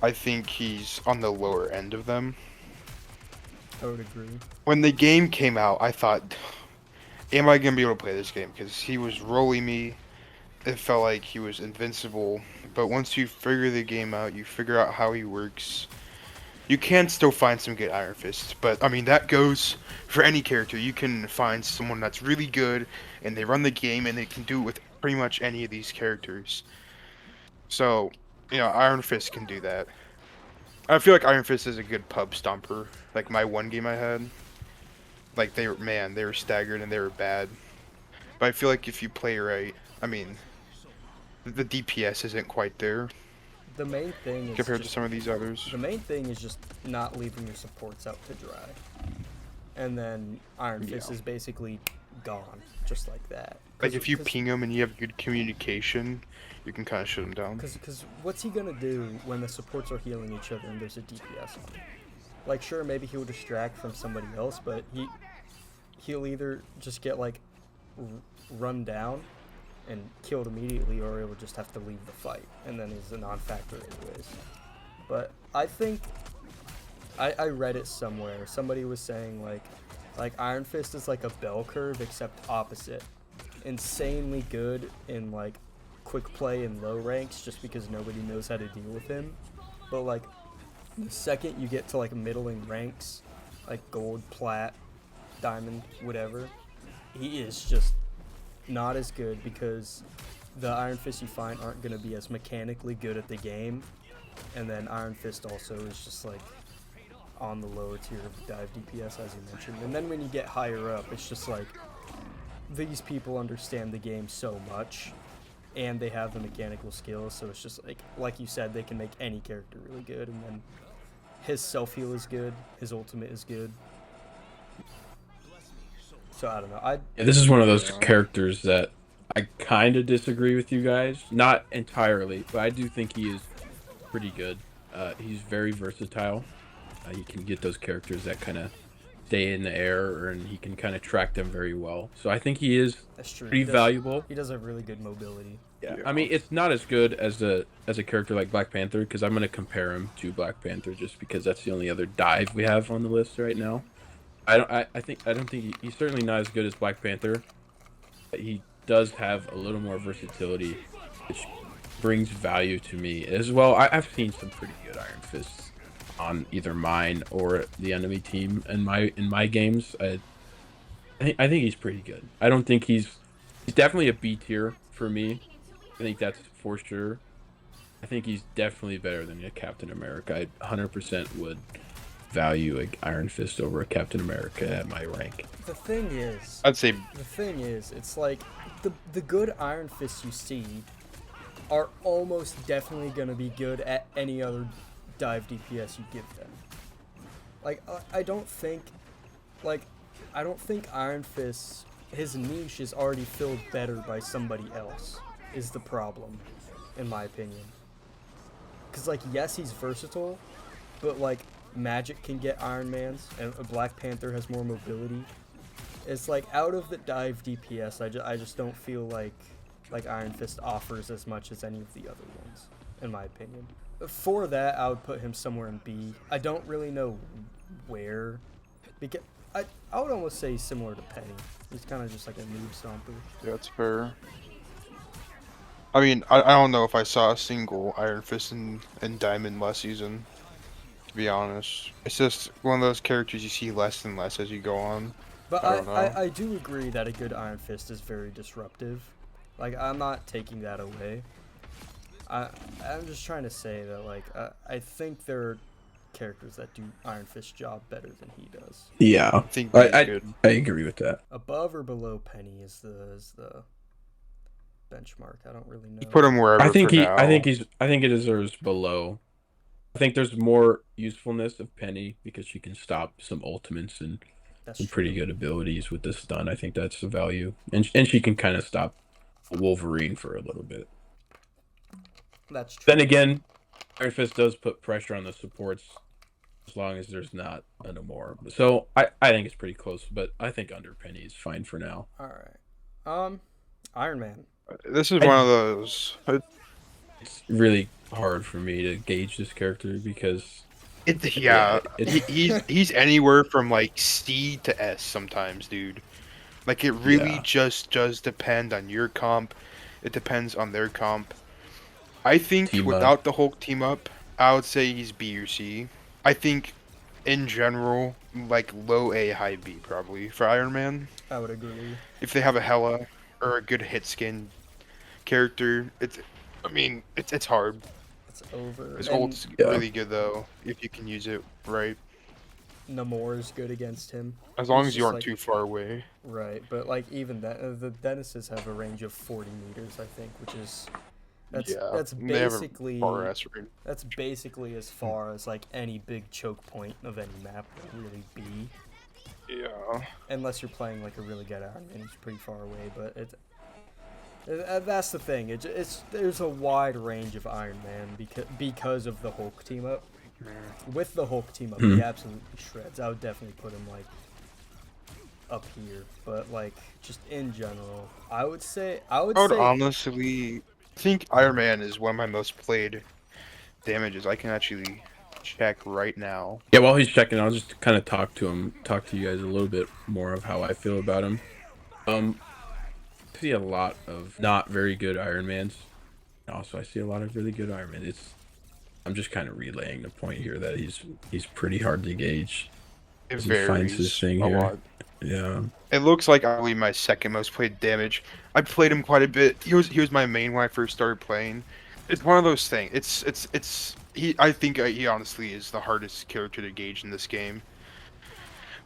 I think he's on the lower end of them. I would agree. When the game came out, I thought, am I gonna be able to play this game? Because he was rolling me. It felt like he was invincible. But once you figure the game out, you figure out how he works. You can still find some good Iron Fists, but I mean that goes for any character. You can find someone that's really good, and they run the game, and they can do it with pretty much any of these characters. So, Iron Fist can do that. I feel like Iron Fist is a good pub stomper. Like my one game I had, like they were staggered and they were bad. But I feel like if you play right, I mean, the DPS isn't quite there The main thing is compared to just, some of these others. the main thing is just not leaving your supports out to dry. And then Iron Fist Yeah. is basically gone, just like that. Like if you ping him and you have good communication, you can kind of shut him down. Because what's he gonna do when the supports are healing each other and there's a DPS on? Like, sure, maybe he'll distract from somebody else, but he'll either just get like run down and killed immediately, or he'll just have to leave the fight, and then he's a non-factor anyways. But I think I read it somewhere. Somebody was saying like Iron Fist is like a bell curve except opposite. Insanely good in like quick play and low ranks, just because nobody knows how to deal with him. But like the second you get to like middling ranks, like gold, plat, diamond, whatever, he is just not as good, because the Iron Fists you find aren't going to be as mechanically good at the game. And then Iron Fist also is just like on the lower tier of dive DPS, as you mentioned. And then when you get higher up, it's just like these people understand the game so much, and they have the mechanical skills, so it's just like you said, they can make any character really good. And then his self-heal is good, his ultimate is good. So I don't know. Yeah, this is one of those Yeah. characters that I kind of disagree with you guys. Not entirely, but I do think he is pretty good. He's very versatile. He can get those characters that kind of stay in the air, and he can kind of track them very well. So I think he is That's true. pretty valuable. He does have really good mobility. Yeah. Yeah. I mean, it's not as good as a character like Black Panther, because I'm gonna compare him to Black Panther just because that's the only other dive we have on the list right now. I don't think he's certainly not as good as Black Panther. But he does have a little more versatility, which brings value to me as well. I've seen some pretty good Iron Fists on either mine or the enemy team in my games. I think he's pretty good. I don't think he's definitely a B tier for me. I think that's for sure. I think he's definitely better than a Captain America. I 100% would value an Iron Fist over a Captain America at my rank. The thing is, it's like the good Iron Fists you see are almost definitely gonna be good at any other dive DPS you give them. Like I don't think Iron Fist, his niche is already filled better by somebody else. Is the problem, in my opinion. Cause like yes, he's versatile, but like Magik can get Iron Mans, and Black Panther has more mobility. It's like out of the dive DPS, I just don't feel like Iron Fist offers as much as any of the other ones, in my opinion. For that, I would put him somewhere in B. I don't really know where, because I would almost say he's similar to Peni. He's kind of just like a noob stomper. Yeah, that's fair. I mean, I don't know if I saw a single Iron Fist in Diamond last season, to be honest. It's just one of those characters you see less and less as you go on. But I don't know. I do agree that a good Iron Fist is very disruptive. Like, I'm not taking that away. I'm just trying to say that, like, I think there are characters that do Iron Fist's job better than he does. Yeah, I think that's good. I agree with that. Above or below Peni is the benchmark. I don't really know. You put him wherever. I think now. I think he deserves below. I think there's more usefulness of Peni because she can stop some ultimates and some pretty good abilities with the stun. I think that's the value, and she can kind of stop Wolverine for a little bit. That's true. Then again, Iron Fist does put pressure on the supports as long as there's not a Namor. So I think it's pretty close, but I think under Peni is fine for now. All right. Iron Man. This is one of those. It's really hard for me to gauge this character because he's anywhere from like C to S sometimes, dude. Like it really just does depend on your comp. It depends on their comp. I think without the Hulk team up, I would say he's B or C. I think in general, like low A, high B probably for Iron Man. I would agree. If they have a Hela or a good hit skin character, it's hard. It's over. His ult's really good though, if you can use it right. Namor is good against him. As long as you aren't too far away. Right, but like even that, the Dennises have a range of 40 meters, I think, which is that's basically as far as like any big choke point of any map would really be. Yeah. Unless you're playing like a really good Iron Man, it's pretty far away, but that's the thing. There's a wide range of Iron Man because of the Hulk team up. With the Hulk team up, he absolutely shreds. I would definitely put him like up here, but like just in general, I would honestly think Iron Man is one of my most played damages. I can actually check right now. Yeah, while he's checking, I'll just kind of talk to you guys a little bit more of how I feel about him. I see a lot of not very good Iron Mans. Also, I see a lot of really good Iron Man. I'm just kind of relaying the point here that he's pretty hard to gauge. It varies a lot. Yeah. It looks like probably my second most played damage. I played him quite a bit. He was my main when I first started playing. It's one of those things. I think he honestly is the hardest character to gauge in this game.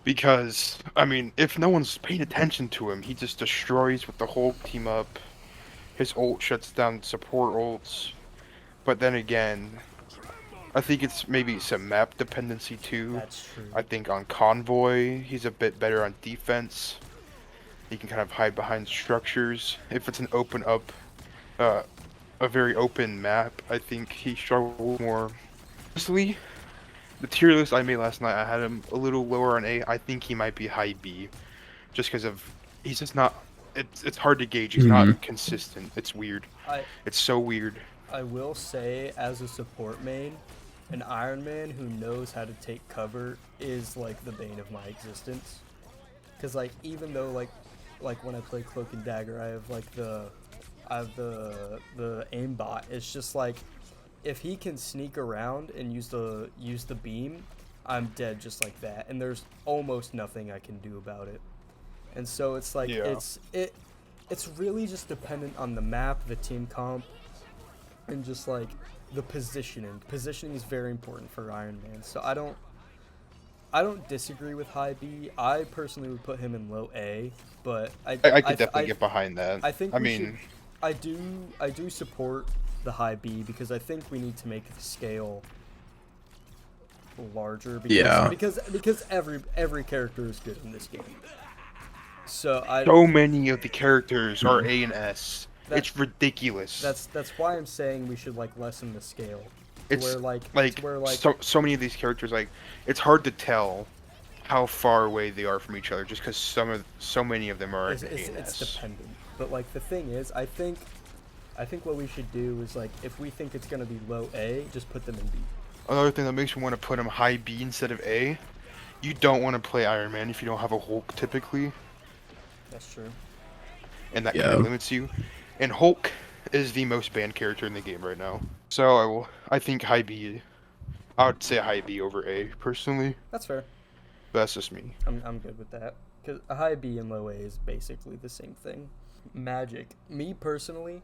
Because, I mean, if no one's paying attention to him, he just destroys with the Hulk team up. His ult shuts down support ults. But then again, I think it's maybe some map dependency too. That's true. I think on Convoy, he's a bit better on defense. He can kind of hide behind structures. If it's an open up, a very open map, I think he struggles more. Honestly, the tier list I made last night, I had him a little lower on A. I think he might be high B, just because of he's just not. It's hard to gauge. He's not consistent. It's weird. I It's so weird. I will say, as a support main, an Iron Man who knows how to take cover is like the bane of my existence. Cause like even though like when I play Cloak and Dagger, I have the aimbot. It's just like if he can sneak around and use the beam, I'm dead just like that, and there's almost nothing I can do about it. And so it's like it's really just dependent on the map, the team comp, and just like the positioning. Positioning is very important for Iron Man. So I don't disagree with high B. I personally would put him in low A, but I could definitely get behind that. I think I do support the high B because I think we need to make the scale larger because every character is good in this game. So many of the characters are A and S. It's ridiculous. That's why I'm saying we should like lessen the scale. So many of these characters, like, it's hard to tell how far away they are from each other just because so many of them are it's dependent. But like the thing is, I think what we should do is like if we think it's gonna be low A, just put them in B. Another thing that makes me want to put him high B instead of A, you don't want to play Iron Man if you don't have a Hulk typically. That's true. And that kind of limits you. And Hulk is the most banned character in the game right now. So I think high B. I would say high B over A personally. That's fair. But that's just me. I'm good with that because a high B and low A is basically the same thing. Magik. Me personally,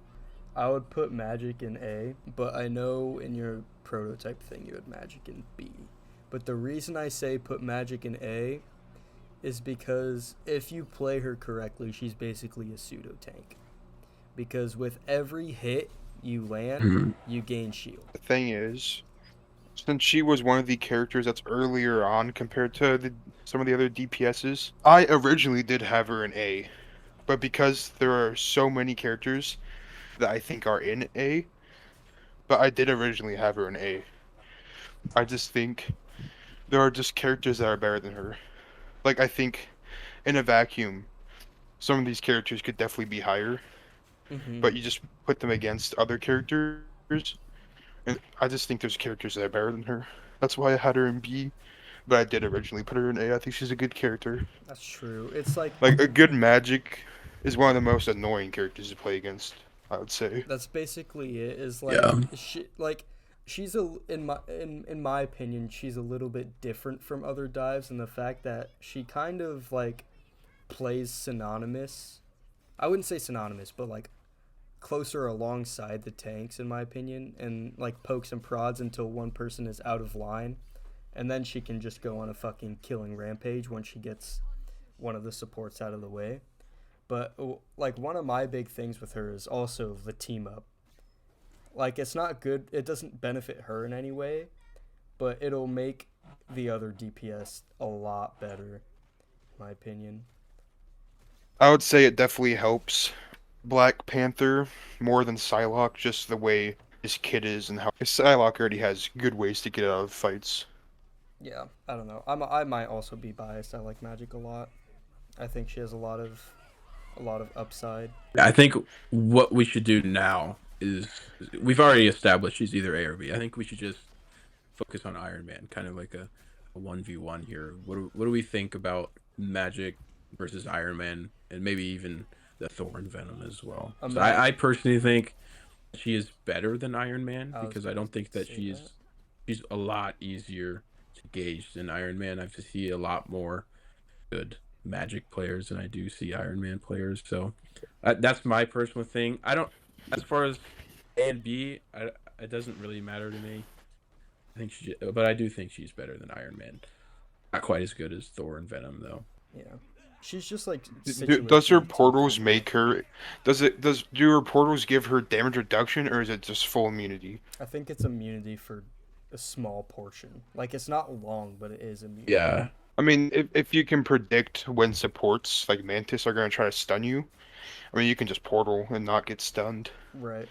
I would put Magik in A, but I know in your prototype thing you had Magik in B. But the reason I say put Magik in A is because if you play her correctly, she's basically a pseudo tank. Because with every hit you land, you gain shield. The thing is, since she was one of the characters that's earlier on compared to some of the other DPSs, I originally did have her in A. But because there are so many characters that I think are in A, but I did originally have her in A. I just think there are just characters that are better than her. Like, I think in a vacuum, some of these characters could definitely be higher. But you just put them against other characters, and I just think there's characters that are better than her. That's why I had her in B, but I did originally put her in A. I think she's a good character. That's true. It's like a good Magik is one of the most annoying characters to play against, I would say. That's basically it. Is like she's in my opinion, she's a little bit different from other dives in the fact that she kind of like plays synonymous. I wouldn't say synonymous, but like closer alongside the tanks in my opinion, and like pokes and prods until one person is out of line, and then she can just go on a fucking killing rampage once she gets one of the supports out of the way. But like one of my big things with her is also the team up. Like it's not good, it doesn't benefit her in any way, but it'll make the other DPS a lot better, in my opinion. I would say it definitely helps Black Panther more than Psylocke, just the way his kit is and how Psylocke already has good ways to get out of fights. Yeah, I don't know. I might also be biased. I like Magik a lot. I think she has a lot of upside. I think what we should do now is we've already established she's either A or B. I think we should just focus on Iron Man, kind of like a 1v1 here. What do we think about Magik versus Iron Man, and maybe even the Thor and Venom as well? So I personally think she is better than Iron Man because I don't think that she's a lot easier to gauge than Iron Man. I see a lot more good Magik players than I do see Iron Man players. So that's my personal thing. I don't, as far as A and B, it doesn't really matter to me. I think but I do think she's better than Iron Man. Not quite as good as Thor and Venom though. Yeah. She's just like. Does her portals make her? Do her portals give her damage reduction, or is it just full immunity? I think it's immunity for a small portion. Like it's not long, but it is immunity. Yeah, I mean, if you can predict when supports like Mantis are gonna try to stun you, I mean, you can just portal and not get stunned. Right.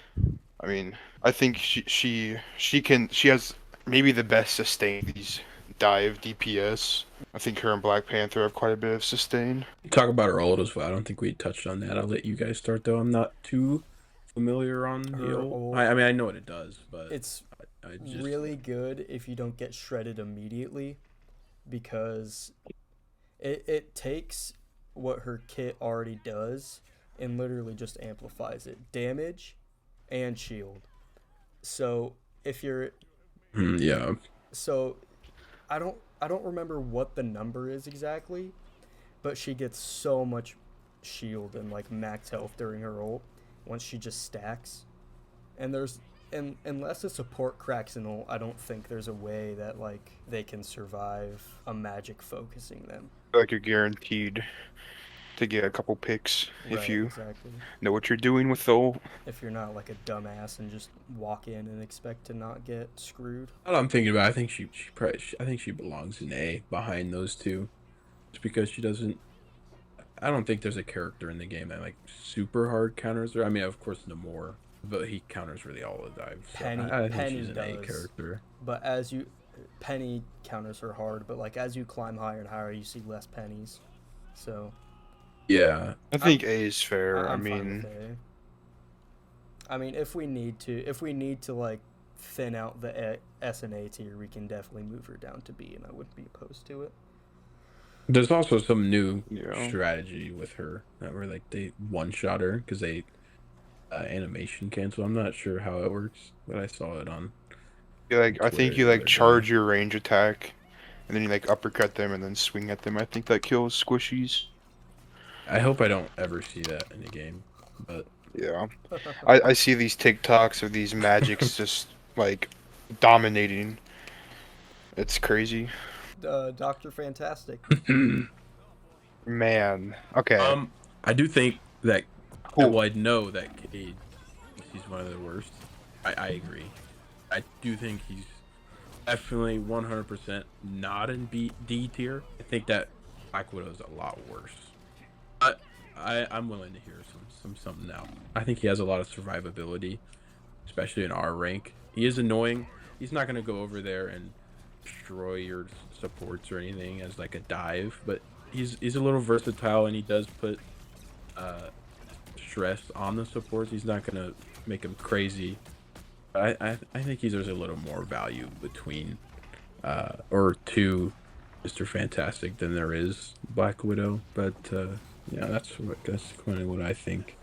I mean, I think she has maybe the best sustain these dive DPS. I think her and Black Panther have quite a bit of sustain. Talk about her ult as well. I don't think we touched on that. I'll let you guys start though. I'm not too familiar on the Her ult. ult, I mean, I know what it does, but it's I just really good if you don't get shredded immediately, because it takes what her kit already does and literally just amplifies it. Damage and shield. So if you're yeah. so I don't remember what the number is exactly, but she gets so much shield and like max health during her ult once she just stacks. And unless a support cracks an ult, I don't think there's a way that like they can survive a Magik focusing them. Like you're guaranteed to get a couple picks if Right, you exactly. know what you're doing with the ult. If you're not like a dumbass and just walk in and expect to not get screwed. What I'm thinking about, I think I think she belongs in A behind those two, just because she doesn't. I don't think there's a character in the game that like super hard counters her. I mean, of course, Namor, but he counters really all the dives. So I think Peni she's an A does. character. But Peni counters her hard, but like as you climb higher and higher, you see less pennies. So Yeah, I think A is fair. I I'm fine mean, with A. I mean, if we need to like thin out the S and A tier, we can definitely move her down to B, and I wouldn't be opposed to it. there's also some new yeah. strategy with her that where like they one shot her because they animation cancel. I'm not sure how it works, but I saw it on I think Twitter you the like other charge day. your range attack, and then you like uppercut them and then swing at them. I think that kills squishies. I hope I don't ever see that in the game, but Yeah. I see these TikToks of these magics just like dominating. It's crazy. Doctor Fantastic. Man. Okay. I do think that. Cool. Well, I know that Cade, he's one of the worst. I agree. I do think he's definitely 100% not in D tier. I think that Black Widow's a lot worse. But I'm willing to hear something now. I think he has a lot of survivability, especially in our rank. He is annoying. He's not gonna go over there and destroy your supports or anything as like a dive, but he's a little versatile and he does put stress on the supports. He's not gonna make him crazy. I think there's a little more value between or to Mr. Fantastic than there is Black Widow, but yeah, that's kind of what I think.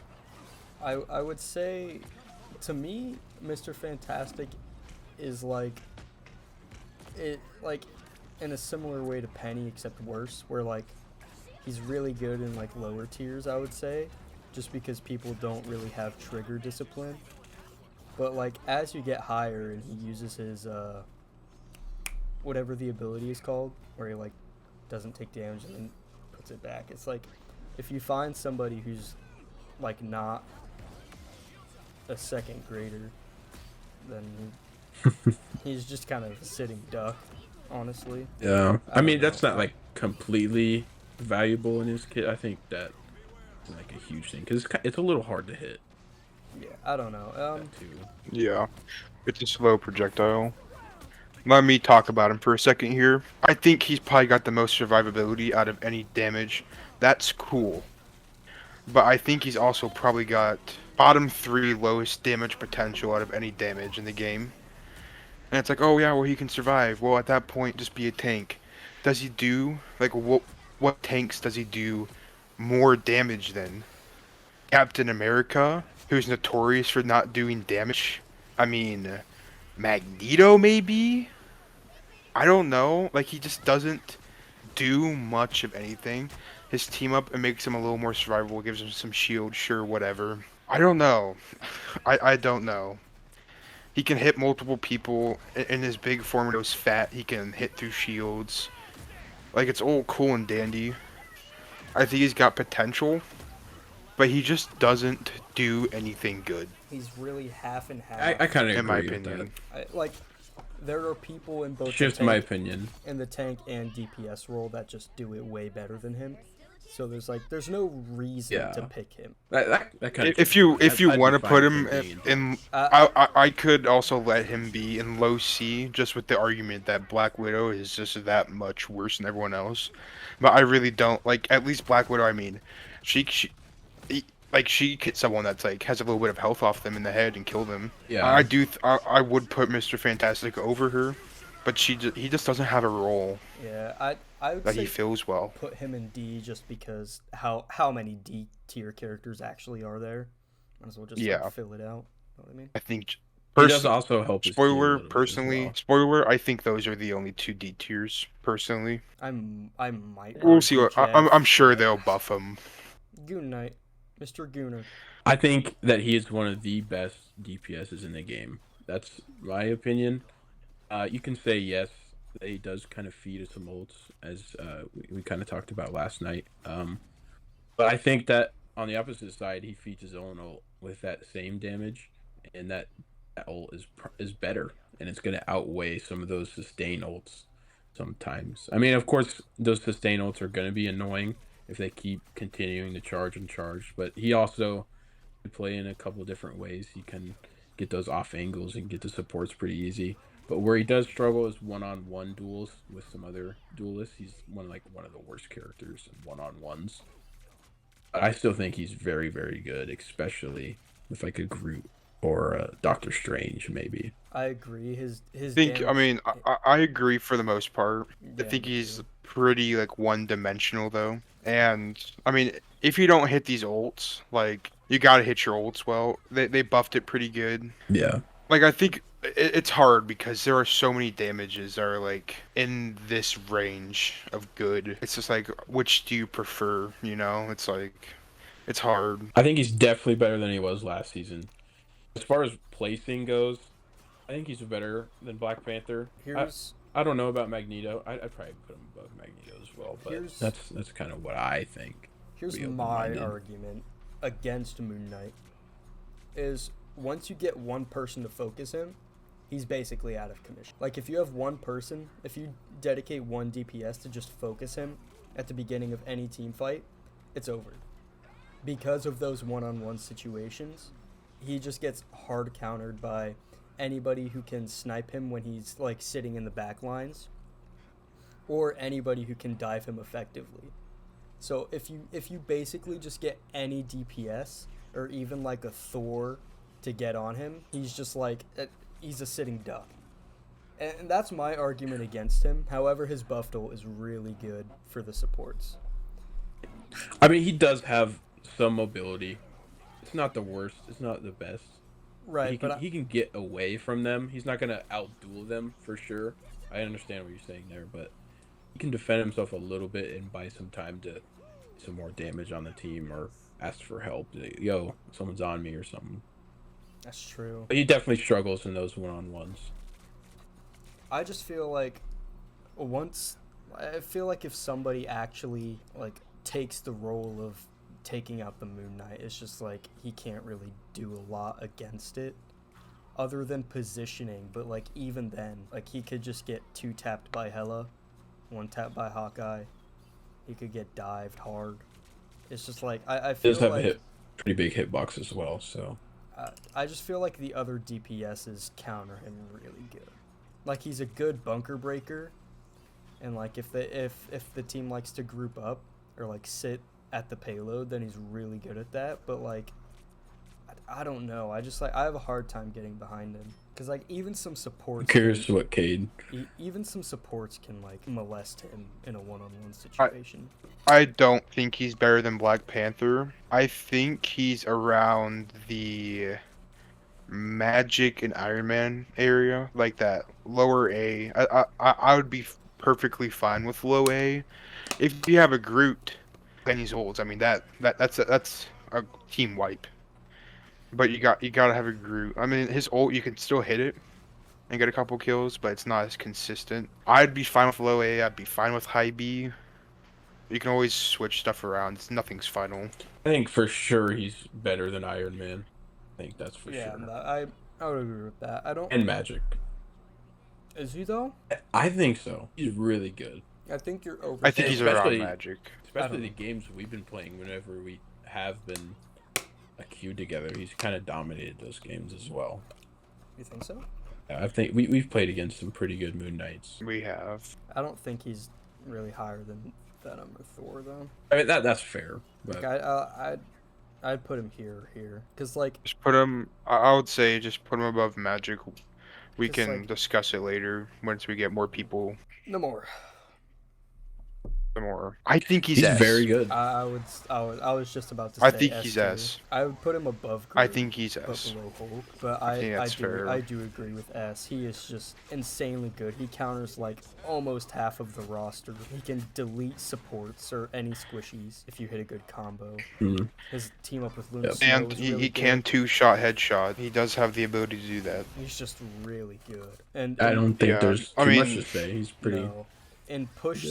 I would say, to me, Mr. Fantastic is like in a similar way to Penny, except worse, where like he's really good in like lower tiers, I would say, just because people don't really have trigger discipline. But like as you get higher and he uses his whatever the ability is called, where he like doesn't take damage and then puts it back. It's like if you find somebody who's like not a second grader, then he's just kind of a sitting duck, honestly. Yeah, I don't mean know. that's not like completely valuable in his kit. I think that's like a huge thing because it's a little hard to hit. Yeah, I don't know. That too. Yeah. It's a slow projectile. Let me talk about him for a second here. I think he's probably got the most survivability out of any damage. That's cool. But I think he's also probably got bottom 3 lowest damage potential out of any damage in the game. And it's like, oh yeah, well he can survive. Well, at that point, just be a tank. Does he do, like, what tanks does he do more damage than? Captain America, who's notorious for not doing damage? I mean, Magneto maybe? I don't know. Like, he just doesn't do much of anything. His team up, it makes him a little more survivable, gives him some shield, sure, whatever. I don't know. I don't know. He can hit multiple people. In his big form, when he was fat, he can hit through shields. Like, it's all cool and dandy. I think he's got potential, but he just doesn't do anything good, He's really half and half. I kind of in my agree with opinion. that. Like there are people in both Just my opinion. in the tank and DPS role that just do it way better than him. So there's no reason to pick him. That kind of If you want to put him in, I could also let him be in low C, just with the argument that Black Widow is just that much worse than everyone else. But I really don't like. At least Black Widow. I mean, she hits someone that's like has a little bit of health off them in the head and kill them. Yeah. I would put Mr. Fantastic over her, but he just doesn't have a role. Yeah, I would that say he feels well. Put him in D just because how many D tier characters actually are there? Might as well just like, fill it out. Know what I mean? I think he does also help. Spoiler, personally, spoiler. I think those are the only 2 D tiers. Personally, I might. We'll see what I'm sure they'll buff him. Goon Knight, Mr. Gooner. I think that he is one of the best DPSs in the game. That's my opinion. You can say yes, that he does kind of feed us some ults, as we kind of talked about last night. But I think that on the opposite side, he feeds his own ult with that same damage, and that ult is better, and it's going to outweigh some of those sustain ults sometimes. I mean, of course, those sustain ults are going to be annoying if they keep continuing to charge and charge, but he also can play in a couple different ways. He can get those off angles and get the supports pretty easy. But where he does struggle is one-on-one duels with some other duelists. He's one of the worst characters in one-on-ones. I still think he's very, very good, especially with like a Groot or a Doctor Strange, maybe. I agree. I agree for the most part. Yeah, I think he's pretty like one-dimensional though. And I mean, if you don't hit these ults, like you gotta hit your ults well. They buffed it pretty good. Yeah. Like I think it's hard because there are so many damages that are like in this range of good. It's just like, which do you prefer? You know, it's like, it's hard. I think he's definitely better than he was last season. As far as placing goes, I think he's better than Black Panther. I don't know about Magneto. I'd probably put him above Magneto as well, but that's kind of what I think. Here's my argument against Moon Knight is once you get one person to focus him, he's basically out of commission. Like if you have one person, if you dedicate one DPS to just focus him at the beginning of any team fight, it's over. Because of those one-on-one situations, he just gets hard countered by anybody who can snipe him when he's like sitting in the back lines, or anybody who can dive him effectively. So if you basically just get any DPS or even like a Thor to get on him, he's just like he's a sitting duck. And that's my argument against him. However, his buff ult is really good for the supports. I mean, he does have some mobility. It's not the worst. It's not the best. Right, he can get away from them. He's not gonna outduel them for sure. I understand what you're saying there, but he can defend himself a little bit and buy some time to some more damage on the team or ask for help. Yo, someone's on me or something. That's true. But he definitely struggles in those one-on-ones. I just feel like if somebody actually like takes the role of taking out the Moon Knight, it's just like he can't really do a lot against it other than positioning. But like even then, like he could just get 2-tapped by Hela, 1-tap by Hawkeye. He could get dived hard. It's just like I feel he does have like a pretty big hitbox as well, so I just feel like the other DPSs counter him really good. Like he's a good bunker breaker, and like if the team likes to group up or like sit at the payload, then he's really good at that. But like I don't know. I have a hard time getting behind him because like even some supports. I'm curious what Cade. Even some supports can like molest him in a one-on-one situation. I don't think he's better than Black Panther. I think he's around the Magik and Iron Man area, like that lower A. I would be perfectly fine with low A. If you have a Groot, Penny's ults, I mean that's a team wipe. But you gotta have a Groot. I mean his ult, you can still hit it and get a couple kills, but it's not as consistent. I'd be fine with low A. I'd be fine with high B. You can always switch stuff around. Nothing's final. I think for sure he's better than Iron Man. I think that's for sure. Yeah, I would agree with that. And Magik. Is he though? I think so. He's really good. I think you're over. I think he's around Especially- Magik. Especially the games we've been playing whenever we have been a queue together. He's kind of dominated those games as well. You think so? I think we've played against some pretty good Moon Knights. We have. I don't think he's really higher than Venom or Thor though. I mean, that's fair. But Like I'd put him here, cause like Just put him. I would say just put him above Magik. We Just can like- discuss it later once we get more people. Namor. More. I think he's he's S. very good. I was just about to say I think he's tier. S. I would put him above Groot, I think he's but S. below Hulk. But I think that's do fair. I do agree with S. He is just insanely good. He counters like almost half of the roster. He can delete supports or any squishies if you hit a good combo. Mhm. His team up with Luna Yep. Snow And is he really can good. two-shot headshot. He does have the ability to do that. He's just really good. And I don't think Yeah, there's I too much mean- to say. He's pretty. No. In push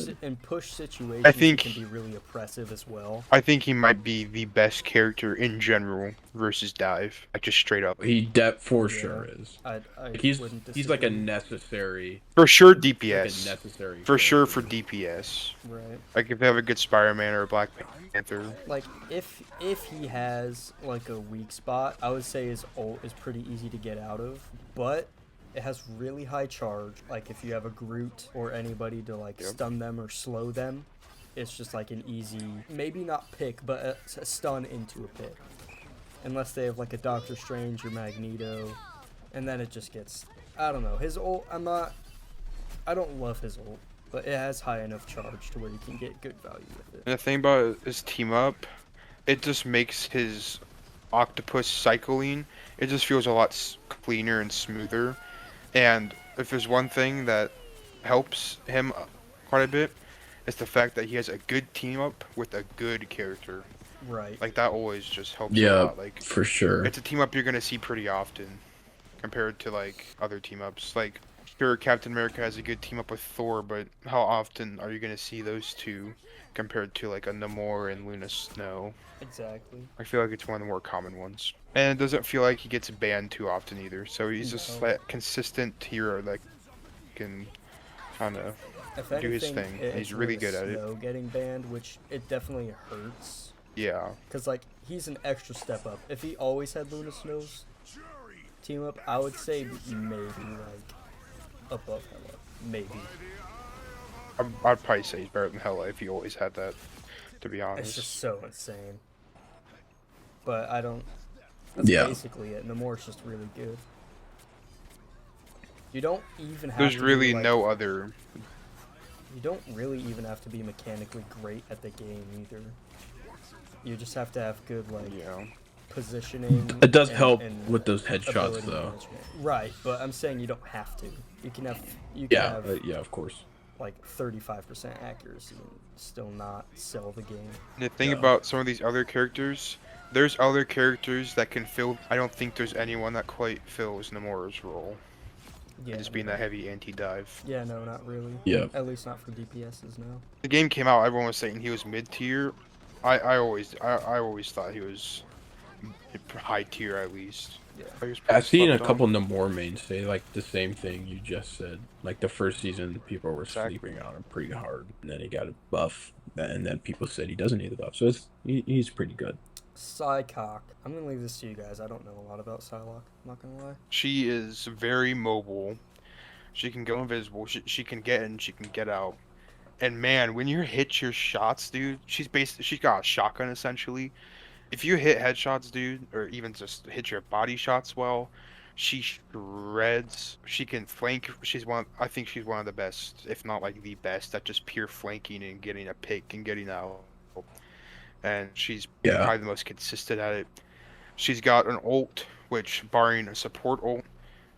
situations, I think- he can be really oppressive as well. I think he might be the best character in general versus Dive. Like just straight up. He for Yeah. sure is. I Like, he's wouldn't like a disagree. necessary. For sure Like a DPS. necessary. For sure for character. DPS. Right. Like if they have a good Spider-Man or a Black Panther. Like if he has like a weak spot, I would say his ult is pretty easy to get out of, but it has really high charge. Like if you have a Groot or anybody to like Yep. stun them or slow them, it's just like an easy, maybe not pick, but a stun into a pick. Unless they have like a Doctor Strange or Magneto, and then it just gets, I don't know. His ult, I don't love his ult, but it has high enough charge to where you can get good value with it. And the thing about his team up, it just makes his octopus cycling, it just feels a lot cleaner and smoother. And if there's one thing that helps him quite a bit, it's the fact that he has a good team up with a good character. Right. Like that always just helps a Yeah, lot. Like for sure. it's a team up you're gonna see pretty often compared to like other team ups. Like sure, Captain America has a good team up with Thor, but how often are you gonna see those two compared to like a Namor and Luna Snow? Exactly. I feel like it's one of the more common ones. And it doesn't feel like he gets banned too often either. So he's just No. that consistent hero that can kind of. If Do his anything, thing. it's He's really Luna good at it. Snow getting banned, which it definitely hurts. Yeah. Cause like he's an extra step up. If he always had Luna Snow's team up, I would say maybe like above Hela. Maybe. I'd probably say he's better than Hela if he always had that, to be honest. It's just so insane. But I don't. That's Yeah. basically it. Namor's just really good. You don't even have. There's to really be, like, no other. You don't really even have to be mechanically great at the game either. You just have to have good like Yeah. positioning. It does and- help and with those headshots, ability though. management. Right, but I'm saying you don't have to. You can have Yeah, yeah, of course. like 35% accuracy and still not sell the game. And the thing Yeah. about some of these other characters, there's other characters that can fill. I don't think there's anyone that quite fills Namor's role. Yeah. Just being that heavy anti-dive. Yeah, no, not really. Yeah. At least not for DPSs now. The game came out, everyone was saying he was mid-tier. I always thought he was high tier at least. Yeah. He was pretty I've seen a slept on. couple Namor mains say like the same thing you just said. Like the first season, people were Exactly. sleeping on him pretty hard, and then he got a buff, and then people said he doesn't need the buff. So he's pretty good. Psylocke. I'm gonna leave this to you guys. I don't know a lot about Psylocke. I'm not gonna lie. She is very mobile. She can go invisible. She can get in. She can get out. And man, when you hit your shots, dude, she's got a shotgun essentially. If you hit headshots, dude, or even just hit your body shots well, she shreds. She can flank. I think she's one of the best, if not like the best, at just pure flanking and getting a pick and getting out. And she's Yeah. probably the most consistent at it. She's got an ult, which barring a support ult,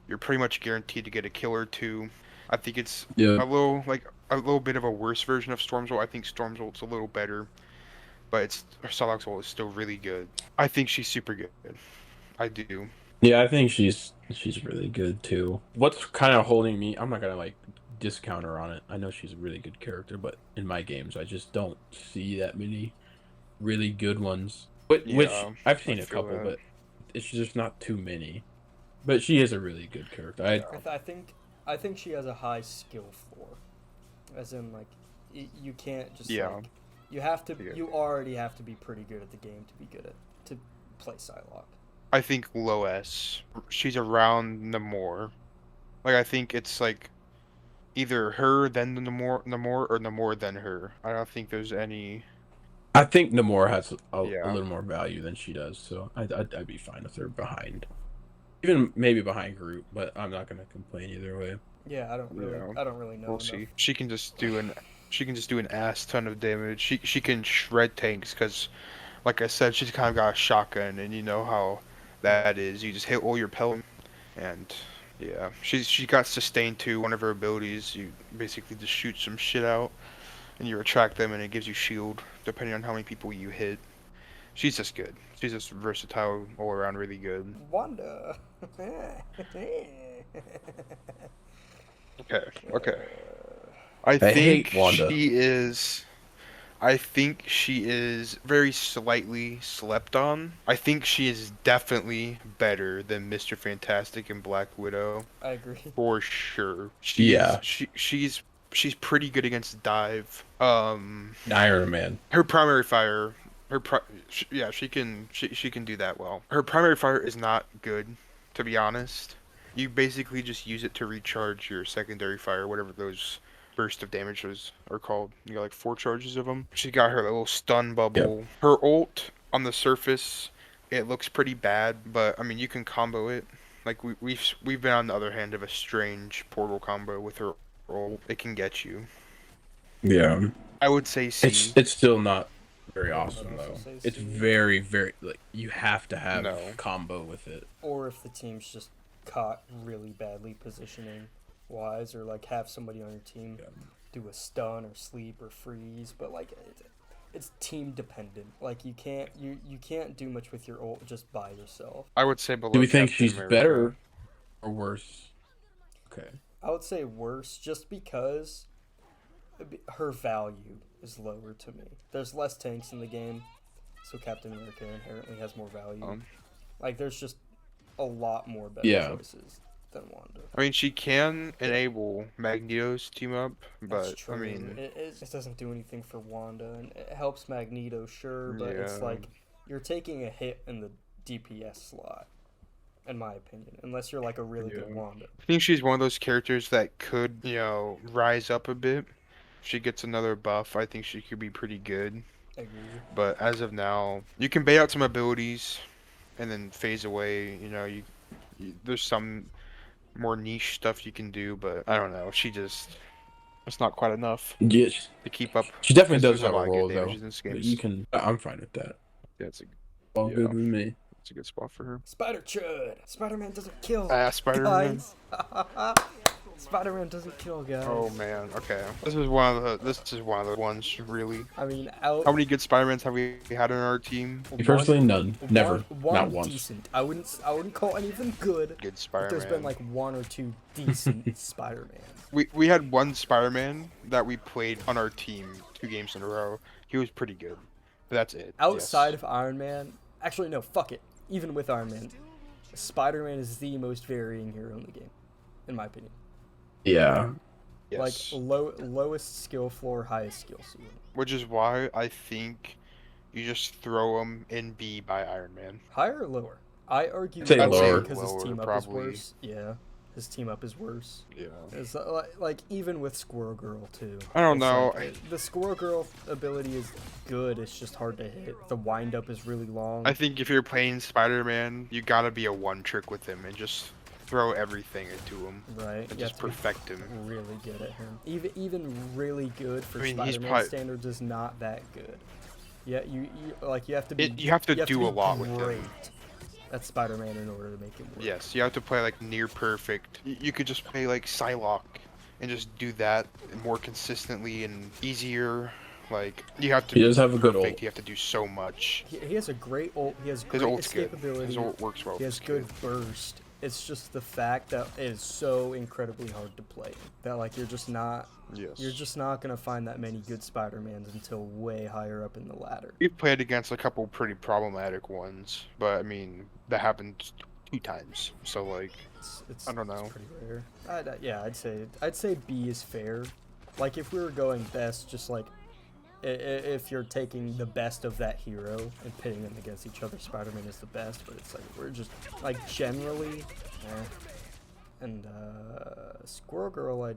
you're pretty much guaranteed to get a kill or two. I think it's Yeah. a little bit of a worse version of Storm's ult. I think Storm's ult's a little better, but Psylocke's ult is still really good. I think she's super good. I do. Yeah, I think she's really good too. What's kind of holding me? I'm not gonna like discount her on it. I know she's a really good character, but in my games, I just don't see that many really good ones. Which Yeah, I've seen I a feel couple, that. but it's just not too many. But she is a really good character. I think I think she has a high skill floor, as in like you can't just Yeah. like you have to Yeah. you already have to be pretty good at the game to be good at to play Psylocke. I think low S. She's around Namor. Like I think it's like either her then the Namor or Namor then her. I don't think there's any. I think Namor has a Yeah. little more value than she does, so I'd be fine if they're behind. Even maybe behind Groot, but I'm not gonna complain either way. Yeah, I don't really know. We'll see. She can just do an ass ton of damage. She can shred tanks because, like I said, she's kind of got a shotgun, and you know how that is. You just hit all your pellet, and yeah, she got sustain too. One of her abilities, you basically just shoot some shit out, and you attract them, and it gives you shield depending on how many people you hit. She's just good. She's just versatile all around, really good. Wanda. Okay. I hate think Wanda. I think she is very slightly slept on. I think she is definitely better than Mr. Fantastic and Black Widow. I agree. For sure. Yeah. She's pretty good against dive. Iron Man. Her primary fire, she can do that well. Her primary fire is not good, to be honest. You basically just use it to recharge your secondary fire, whatever those burst of damages are called. You got like 4 charges of them. She got her little stun bubble. Yep. Her ult on the surface, it looks pretty bad, but I mean you can combo it. Like we've been on the other hand of a strange portal combo with her ult. It can get you. Yeah. I would say C. It's still not very awesome also though. say It's C. very like you have to have No. combo with it. Or if the team's just caught really badly positioning wise, or like have somebody on your team do a stun or sleep or freeze, but like it's team dependent. Like you can't do much with your ult just by yourself. I would say below. Do we think Captain she's America. better or worse? Okay. I would say worse, just because her value is lower to me. There's less tanks in the game, so Captain America inherently has more value. Like there's just a lot more better choices than Wanda. I mean, she can enable Magneto's team up, That's but true. I mean, it doesn't do anything for Wanda, and it helps Magneto, sure, but it's Yeah. like you're taking a hit in the DPS slot, in my opinion, unless you're like a really good Wanda. I think she's one of those characters that could, rise up a bit. If she gets another buff, I think she could be pretty good. I agree. But as of now, you can bait out some abilities and then phase away. There's some more niche stuff you can do, but I don't know. It's not quite enough Yes. to keep up. She definitely does There's have a lot of good role though. damage in this game. But you can. I'm fine with that. Yeah, All good with me. it's a good spot for her. Spider Chud! Spider-Man doesn't kill, Spider-Man. guys! Spider-Man doesn't kill, guys. Oh man, okay. This is one of the ones really. I mean, How many good Spider-Mans have we had on our team? Me personally, none. Never. Not One once. decent. I wouldn't call any of them good. Good But Spider-Man. there's been like 1 or 2 decent Spider-Man. We had one Spider-Man that we played on our team 2 games in a row. He was pretty good. But that's it. Outside of Iron Man, actually no, fuck it. Even with Iron Man, Spider-Man is the most varying hero in the game, in my opinion. Yeah. Yes. Like lowest skill floor, highest skill ceiling. Which is why I think you just throw him in B by Iron Man. Higher or lower? I argue I'd say lower. because his Lower, team up probably. is worse. Yeah, his team up is worse. Yeah. It's like even with Squirrel Girl too. I don't It's know. like, the Squirrel Girl ability is good. It's just hard to hit. The wind up is really long. I think if you're playing Spider-Man, you gotta be a one trick with him and just throw everything into him. Right. And You just have to be perfect him. really good at him. Even really good for I mean, he's Spider-Man probably- standards is not that good. Yeah, you have to be. You have to do be a lot with him. great at Spider-Man in order to make it work. Yes, you have to play like near perfect. You could just play like Psylocke and just do that more consistently and easier. Like you have to. He be does have a good perfect. ult. You have to do so much. He has a great ult. He has His great ult's good. escapability. His ult works well. He has good burst. It's just the fact that it is so incredibly hard to play that like you're just not gonna find that many good Spider-Mans until way higher up in the ladder. We've played against a couple pretty problematic ones, but I mean that happened 2 times. So like, I don't know. It's pretty rare. Yeah, I'd say B is fair. Like if we were going best, just like if you're taking the best of that hero and pitting them against each other, Spider-Man is the best. But it's like we're just like generally, and Squirrel Girl,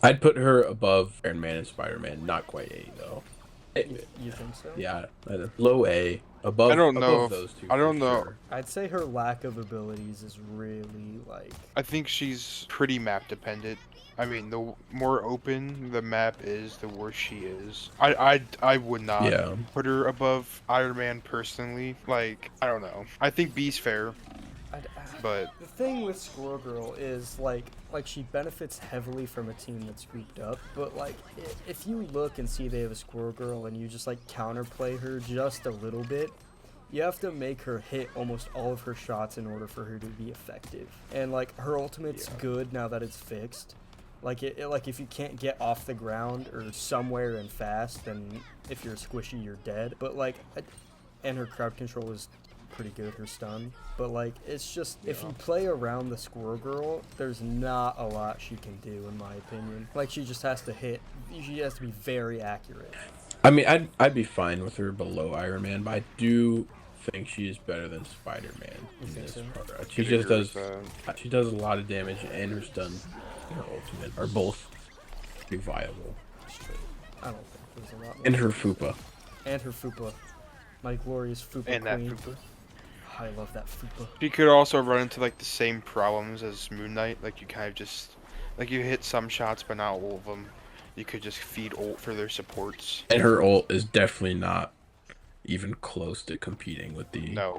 I'd put her above Iron Man and Spider-Man. Not quite A though. You think so? Yeah, low A. Above. I don't know. Above those two. I don't for know. sure. I'd say her lack of abilities is really like. I think she's pretty map dependent. I mean, the more open the map is, the worse she is. I would not put her above Iron Man personally. like, I don't know. I think B's fair, but The thing with Squirrel Girl is like she benefits heavily from a team that's grouped up, but like if you look and see they have a Squirrel Girl and you just like counterplay her just a little bit, you have to make her hit almost all of her shots in order for her to be effective. And like her ultimate's good now that it's fixed. Like like if you can't get off the ground or somewhere and fast, then if you're squishy, you're dead. But like, and her crowd control is pretty good, her stun. But like, it's just if you play around the Squirrel Girl, there's not a lot she can do, in my opinion. Like she just has to hit. She has to be very accurate. I mean, I'd be fine with her below Iron Man, but I do think she is better than Spider-Man in this part. She just does. She does a lot of damage, and her stun and her ultimate are both pretty viable. I don't think there's a lot more. And her Fupa. And her Fupa. My glorious Fupa and queen. that Fupa. I love that Fupa. She could also run into like the same problems as Moon Knight. Like you kind of just, like you hit some shots, but not all of them. You could just feed ult for their supports. And her ult is definitely not even close to competing with the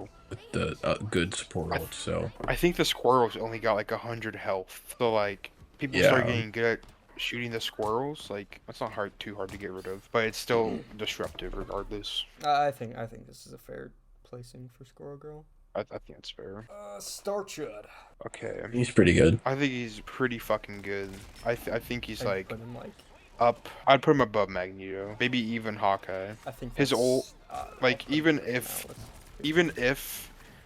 good support ult. So I think the squirrels only got like 100 health. So like people start getting good at shooting the squirrels. Like that's not too hard to get rid of, but it's still disruptive regardless. I think this is a fair placing for Squirrel Girl. I think that's fair. Starchud. Okay. he's pretty good. I think he's pretty fucking good. I think he's like put him, like up. I'd put him above Magneto, maybe even Hawkeye. I think His ult, like even if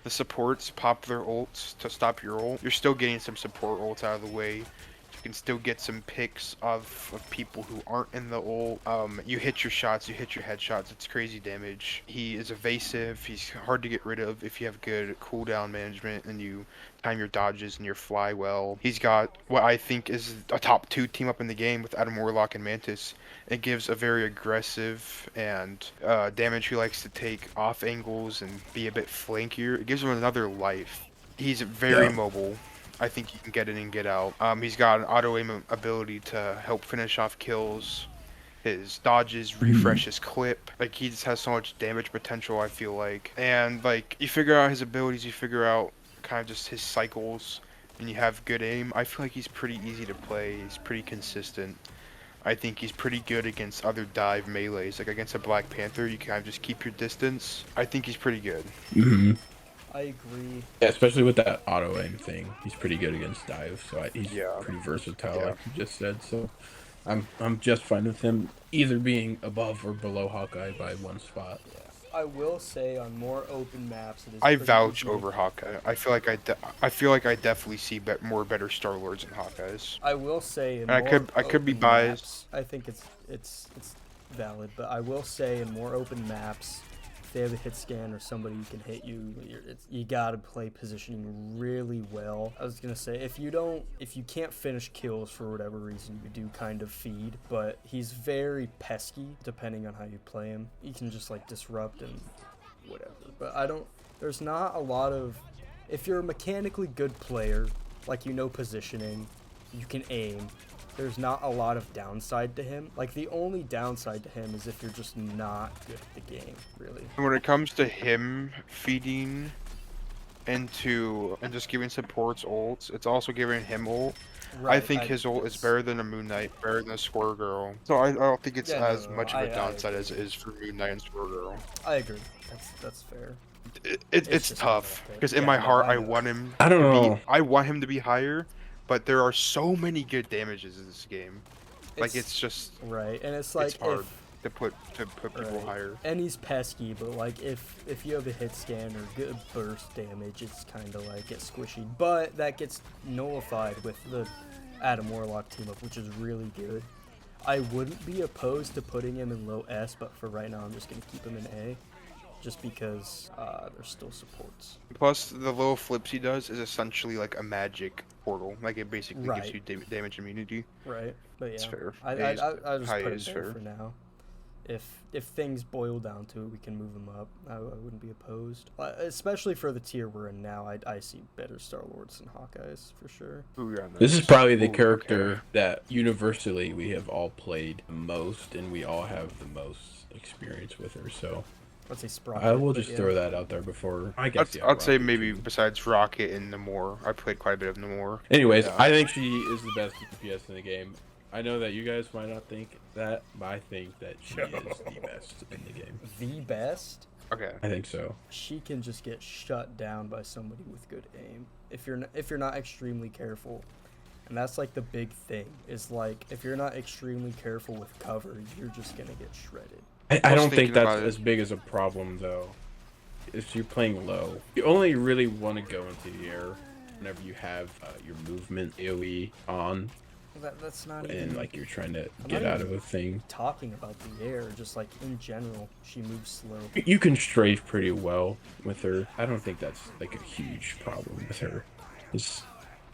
the supports pop their ults to stop your ult, you're still getting some support ults out of the way. You can still get some picks of people who aren't in the ult. You hit your shots, you hit your headshots. It's crazy damage. He is evasive. He's hard to get rid of if you have good cooldown management and you time your dodges and your fly well. He's got what I think is a top 2 team up in the game with Adam Warlock and Mantis. It gives a very aggressive and damage who likes to take off angles and be a bit flankier. It gives him another life. He's very mobile. I think he can get in and get out. He's got an auto aim ability to help finish off kills. His dodges refresh his clip. Like he just has so much damage potential, I feel like. And like you figure out his abilities, you figure out kind of just his cycles, and you have good aim. I feel like he's pretty easy to play. He's pretty consistent. I think he's pretty good against other dive melees. Like against a Black Panther, you kind of just keep your distance. I think he's pretty good. I agree. Yeah, especially with that auto aim thing. He's pretty good against dive, so he's pretty versatile, like you just said. So I'm just fine with him either being above or below Hawkeye by 1 spot. Yeah. I will say on more open maps, it is. I vouch over Hawkeye. I feel like I definitely see more better Starlords than Hawkeyes. I will say, in I could be biased. Maps, I think it's valid, but I will say in more open maps, if they have a hit scan or somebody who can hit you, you gotta play positioning really well. I was gonna say if you can't finish kills for whatever reason, you do kind of feed, but he's very pesky depending on how you play him. You can just like disrupt and whatever. But there's not a lot of, if you're a mechanically good player, like you know positioning, you can aim, there's not a lot of downside to him. Like the only downside to him is if you're just not good at the game, really. When it comes to him feeding into and just giving supports ults, it's also giving him ult. Right, I think his ult is better than a Moon Knight, better than a Squirrel Girl. So I don't think it's as much of a downside as it is for Moon Knight and Squirrel Girl. I agree. That's fair. It's tough because in my heart I want him. I want him to be higher, but there are so many good damages in this game. Like it's just right, and it's like it's hard. to put people Right. higher. And he's pesky, but like if you have a hit scan or good burst damage, it's kind of like it's squishy. But that gets nullified with the Adam Warlock team up, which is really good. I wouldn't be opposed to putting him in low S, but for right now, I'm just gonna keep him in A, just because there's still supports. Plus, the little flips he does is essentially like a magic portal. Like it basically Right. gives you damage immunity. Right. But yeah, It's fair. I It is- just high put it is there fair. for now. If things boil down to it, we can move them up. I wouldn't be opposed. Especially for the tier we're in now, I see better Starlords than Hawkeyes for sure. Ooh, yeah, This is nice. probably the Ooh, character okay. that universally we have all played the most, and we all have the most experience with her. So Let's say Sprocket. I will but just yeah. throw that out there before. I guess I'd say Rocket maybe too. besides Rocket and Namor, I played quite a bit of Namor. Anyways, Yeah. I think she is the best DPS in the game. I know that you guys might not think that, but I think that she is the best in the game. The best. Okay. I think so. She can just get shut down by somebody with good aim if you're not extremely careful. And that's like the big thing is like if you're not extremely careful with cover, you're just gonna get shredded. I was don't think thinking that's about it. as big as a problem though. If you're playing low, you only really want to go into the air whenever you have your movement AOE on, That's not and even like you're trying to I'm get not out even of a thing. talking about the air, just like in general, she moves slow. You can strafe pretty well with her. I don't think that's like a huge problem with her. It's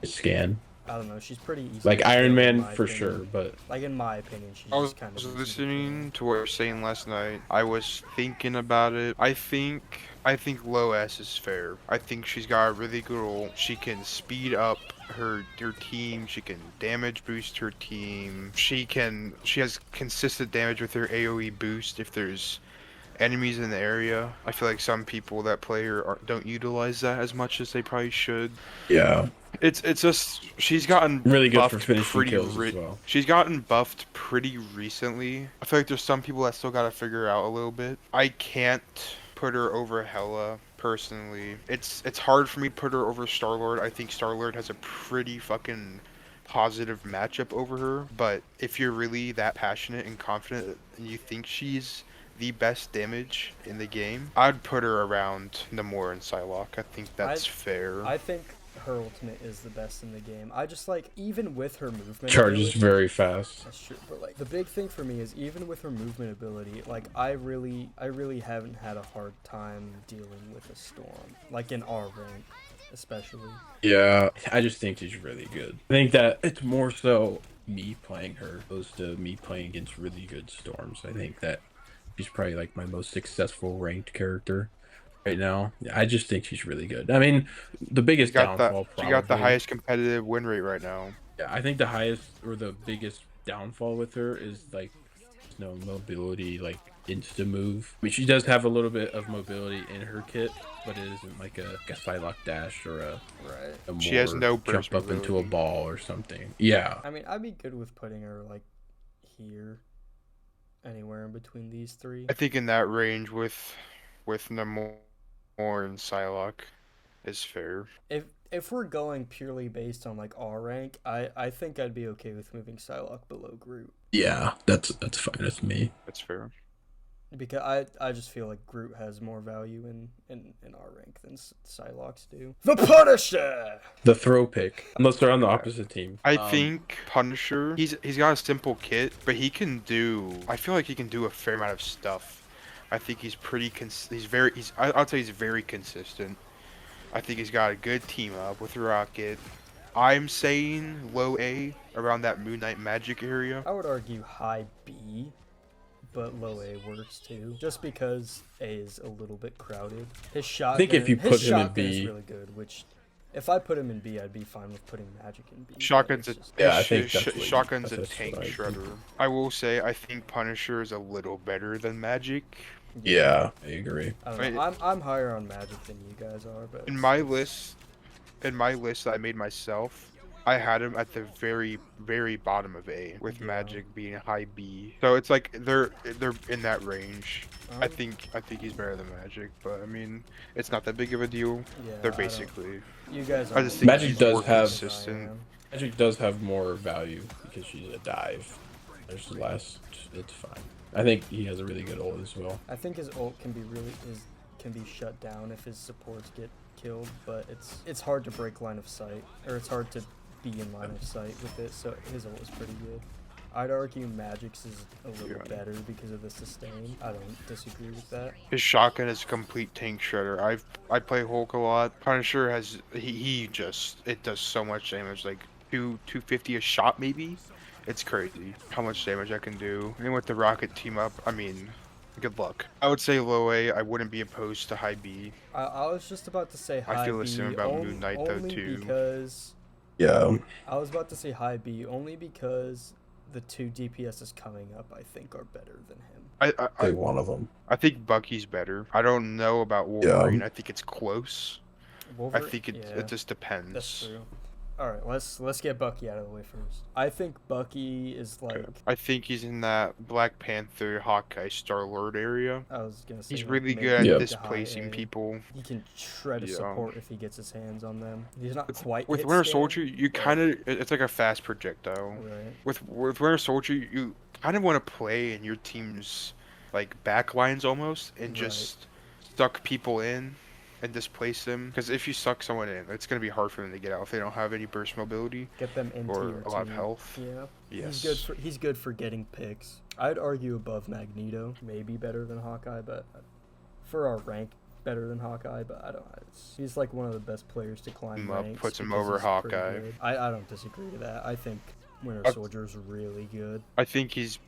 scan. I don't know, she's pretty easy. Like to Iron kill, in Man my for opinion. sure, but Like in my opinion, she's I was just kind of was easy to listening to what you were saying last night. I was thinking about it. I think low S is fair. I think she's got a really good role. She can speed up her team. She can damage boost her team. She has consistent damage with her AoE boost if there's enemies in the area. I feel like some people that play her don't utilize that as much as they probably should. yeah, It's just she's gotten really good for buffed finishing pretty kills as well. She's gotten buffed pretty recently. I feel like there's some people that still gotta figure out a little bit. I can't put her over Hela personally. It's hard for me to put her over Starlord. I think Starlord has a pretty fucking positive matchup over her. But if you're really that passionate and confident and you think she's the best damage in the game, I'd put her around Namor and Psylocke. I think that's fair. I think her ultimate is the best in the game. I just like even with her movement Charges ability- very fast. That's true, but like the big thing for me is even with her movement ability, like I really haven't had a hard time dealing with a storm, like in our rank, especially. Yeah, I just think she's really good. I think that it's more so me playing her opposed to me playing against really good storms. I think that she's probably like my most successful ranked character right now. I just think she's really good. I mean, the biggest downfall She got the probably- highest competitive win rate right now. Yeah, I think the highest or the biggest downfall with her is like no mobility, like insta move. I mean, she does have a little bit of mobility in her kit, but it isn't like a Psylocke dash or a She has more no jump burst up into a mobility. ball or something. Yeah, I mean, I'd be good with putting her like here, anywhere in between these three. I think in that range with Namor and Psylocke is fair. If we're going purely based on like our rank, I think I'd be okay with moving Psylocke below Groot. yeah, that's fine with me. That's fair. Because I just feel like Groot has more value in our rank than Psylocke's do. The Punisher! The throw pick, unless they're on the opposite team. I think Punisher, he's got a simple kit, but I feel like he can do a fair amount of stuff. I think he's pretty I'd say he's very consistent. I think he's got a good team up with Rocket. I'm saying low A around that Moon Knight Magic area. I would argue high B, but low A works too. Just because A is a little bit crowded. His shotgun, think if you put his him in shotgun is B- really good, which if I put him in B, I'd be fine with putting Magic in B. but Shotgun's it's a just- Yeah, I think that's what Shotgun's a that's tank what I think. shredder. I will say I think Punisher is a little better than Magic. Yeah, I agree. I don't know. I'm higher on Magic than you guys are, but In my list that I made myself, I had him at the very, very bottom of A, with Yeah. Magic being high B. So it's like they're in that range. I Um, think he's better than Magic, but I mean, it's not that big of a deal. yeah, They're I don't- basically. You guys. I are just more think Magic he's does more have- consistent. I am. Magic does have more value because she's a dive. There's the last. It's fine. I think he has a really good ult as well. I think his ult can be can be shut down if his supports get killed, but it's hard to break line of sight, or it's hard to be in line of sight with it. So his ult is pretty good. I'd argue Magik's is a little better because of the sustain. I don't disagree with that. His shotgun is a complete tank shredder. I play Hulk a lot. Punisher has he just it does so much damage, like 250 a shot maybe. It's crazy how much damage I can do. And with the Rocket team up, I mean, good luck. I would say low A. I wouldn't be opposed to high B. I was just about to say high B. I feel the same about Moon Knight though only too. Because Yeah. I was about to say high B only because the 2 DPSs coming up I think are better than him. I one of them. I think Bucky's better. I don't know about Wolverine. I think it's close. I think it just depends. That's true. All right, let's get Bucky out of the way first. I think Bucky is like. I think he's in that Black Panther, Hawkeye, Starlord area. I was gonna say He's like, really maybe good Yeah. at the displacing high A. people. He can shred a support if he gets his hands on them. He's not quite With hit Winter scan, Soldier, you but- kind of it's like a fast projectile. Right. With Winter Soldier, you kind of want to play in your team's like back lines almost, and just suck people in and displace them. Because if you suck someone in, it's gonna be hard for them to get out if they don't have any burst mobility Get them into or your a lot of team. health. Yeah. Yes. He's good for getting picks. I'd argue above Magneto, maybe better than Hawkeye, but for our rank, better than Hawkeye. But I don't. He's like one of the best players to climb Him up, ranks. puts him because over he's pretty Hawkeye. good. I don't disagree with that. I think Winter Soldier's really good. I think he's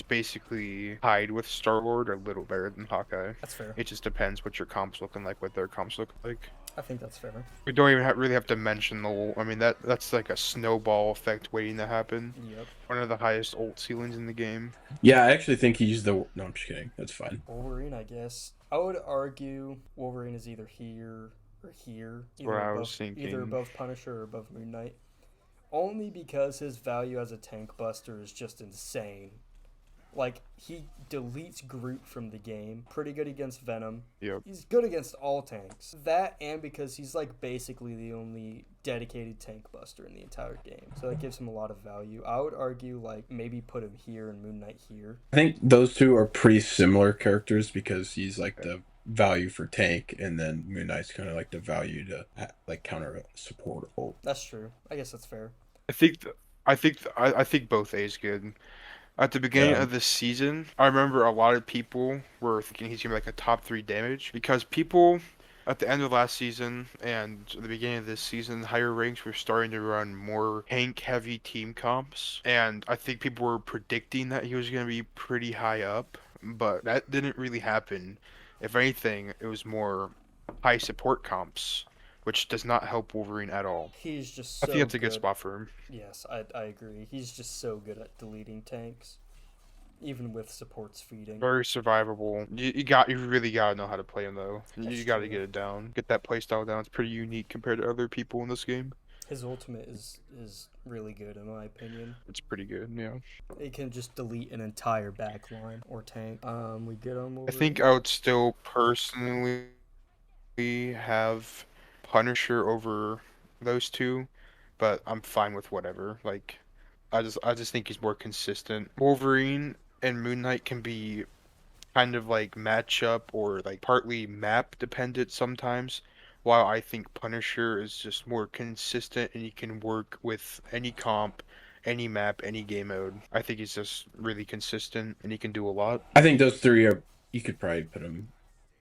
basically tied with Starlord, a little better than Hawkeye. That's fair. It just depends what your comps looking like, what their comps look like. I think that's fair. We don't even really have to mention the ult. I mean, that's like a snowball effect waiting to happen. Yep. One of the highest ult ceilings in the game. Yeah, I actually think he's the. No, I'm just kidding. That's fine. Wolverine, I guess. I would argue Wolverine is either here or here. What I was thinking. Either above Punisher or above Moon Knight. Only because his value as a tank buster is just insane. Like, he deletes Groot from the game. Pretty good against Venom. Yep. He's good against all tanks. That and because he's, like, basically the only dedicated tank buster in the entire game. So that gives him a lot of value. I would argue, like, maybe put him here and Moon Knight here. I think those two are pretty similar characters because he's like the value for tank, and then Moon Knight's kind of like the value to like counter support ult. That's true. I guess that's fair. I think both A's good. At the beginning of the season, I remember a lot of people were thinking he's gonna be like a top 3 damage because people at the end of last season and the beginning of this season, higher ranks were starting to run more tank heavy team comps, and I think people were predicting that he was gonna be pretty high up, but that didn't really happen. If anything, it was more high support comps, which does not help Wolverine at all. He's just so I think that's a good good. spot for him. Yes, I agree. He's just so good at deleting tanks, even with supports feeding. Very survivable. You really gotta know how to play him though. You That's gotta true. get it down. Get that playstyle down. It's pretty unique compared to other people in this game. His ultimate is really good in my opinion. It's pretty good, yeah. It can just delete an entire back line or tank. We get on I Wolverine. think I would still personally have Punisher over those two, but I'm fine with whatever. Like, I just think he's more consistent. Wolverine and Moon Knight can be kind of like matchup or like partly map dependent sometimes, while I think Punisher is just more consistent and he can work with any comp, any map, any game mode. I think he's just really consistent and he can do a lot. I think those three are. You could probably put them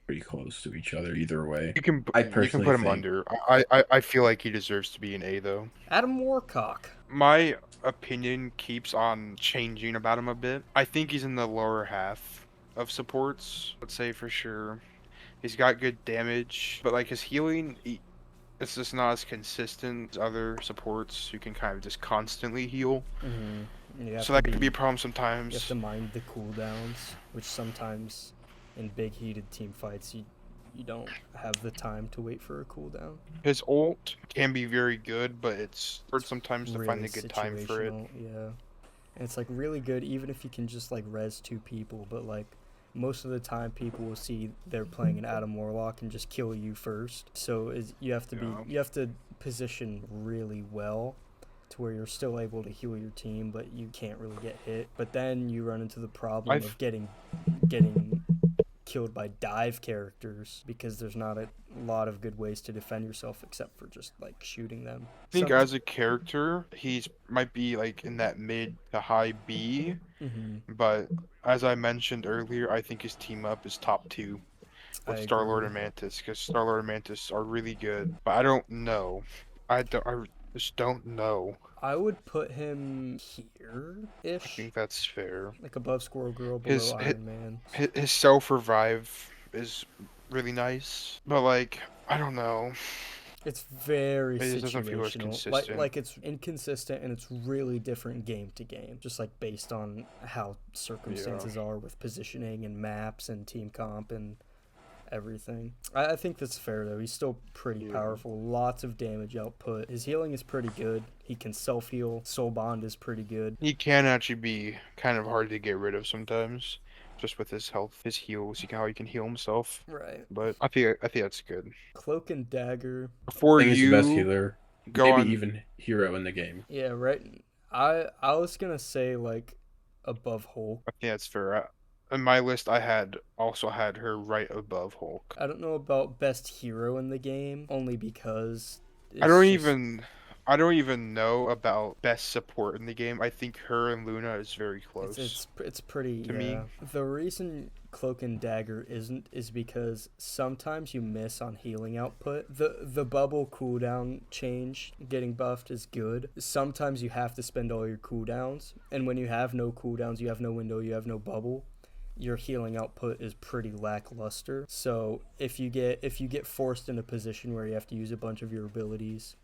pretty close to each other either way. You can personally put him think- under. I feel like he deserves to be an A though. Adam Warcock. My opinion keeps on changing about him a bit. I think he's in the lower half of supports. Let's say for sure. He's got good damage, but like his healing, it's just not as consistent as other supports who can kind of just constantly heal. Mm-hmm. So that could be a problem You have sometimes. to mind the cooldowns, which sometimes in big heated team fights you don't have the time to wait for a cooldown. His ult can be very good, but it's hard sometimes to find Really a good time for it. situational, yeah. And it's like really good even if you can just like res 2 people, but like most of the time people will see they're playing an Adam Warlock and just kill you first. So you have to position really well to where you're still able to heal your team, but you can't really get hit. But then you run into the problem of getting killed by dive characters because there's not a lot of good ways to defend yourself except for just like shooting them. I think as a character, he's might be like in that mid to high B, but as I mentioned earlier, I think his team up is top 2 with Starlord and Mantis, because Starlord and Mantis are really good. But I don't know. I just don't know. I would put him here-ish. I think that's fair. Like above Squirrel Girl, below Iron Man. His self-revive is really nice, but like, I don't know. It's very It doesn't feel as situational. consistent. Like it's inconsistent and it's really different game to game, just like based on how circumstances are with positioning and maps and team comp and everything. I think that's fair though. He's still pretty powerful. Lots of damage output. His healing is pretty good. He can self-heal. Soul Bond is pretty good. He can actually be kind of hard to get rid of sometimes, just with his health, his heals, how he can heal himself. Right. But I think that's good. Cloak and Dagger. Before I think you it's the best healer, go maybe on, even hero in the game. Yeah, right. I was gonna say like above Hulk. I think that's fair. In my list, I also had her right above Hulk. I don't know about best hero in the game, only because I don't even know about best support in the game. I think her and Luna is very close. It's pretty to me. The reason Cloak and Dagger isn't is because sometimes you miss on healing output. The bubble cooldown change getting buffed is good. Sometimes you have to spend all your cooldowns, and when you have no cooldowns, you have no window, you have no bubble, your healing output is pretty lackluster. So if you get forced in a position where you have to use a bunch of your abilities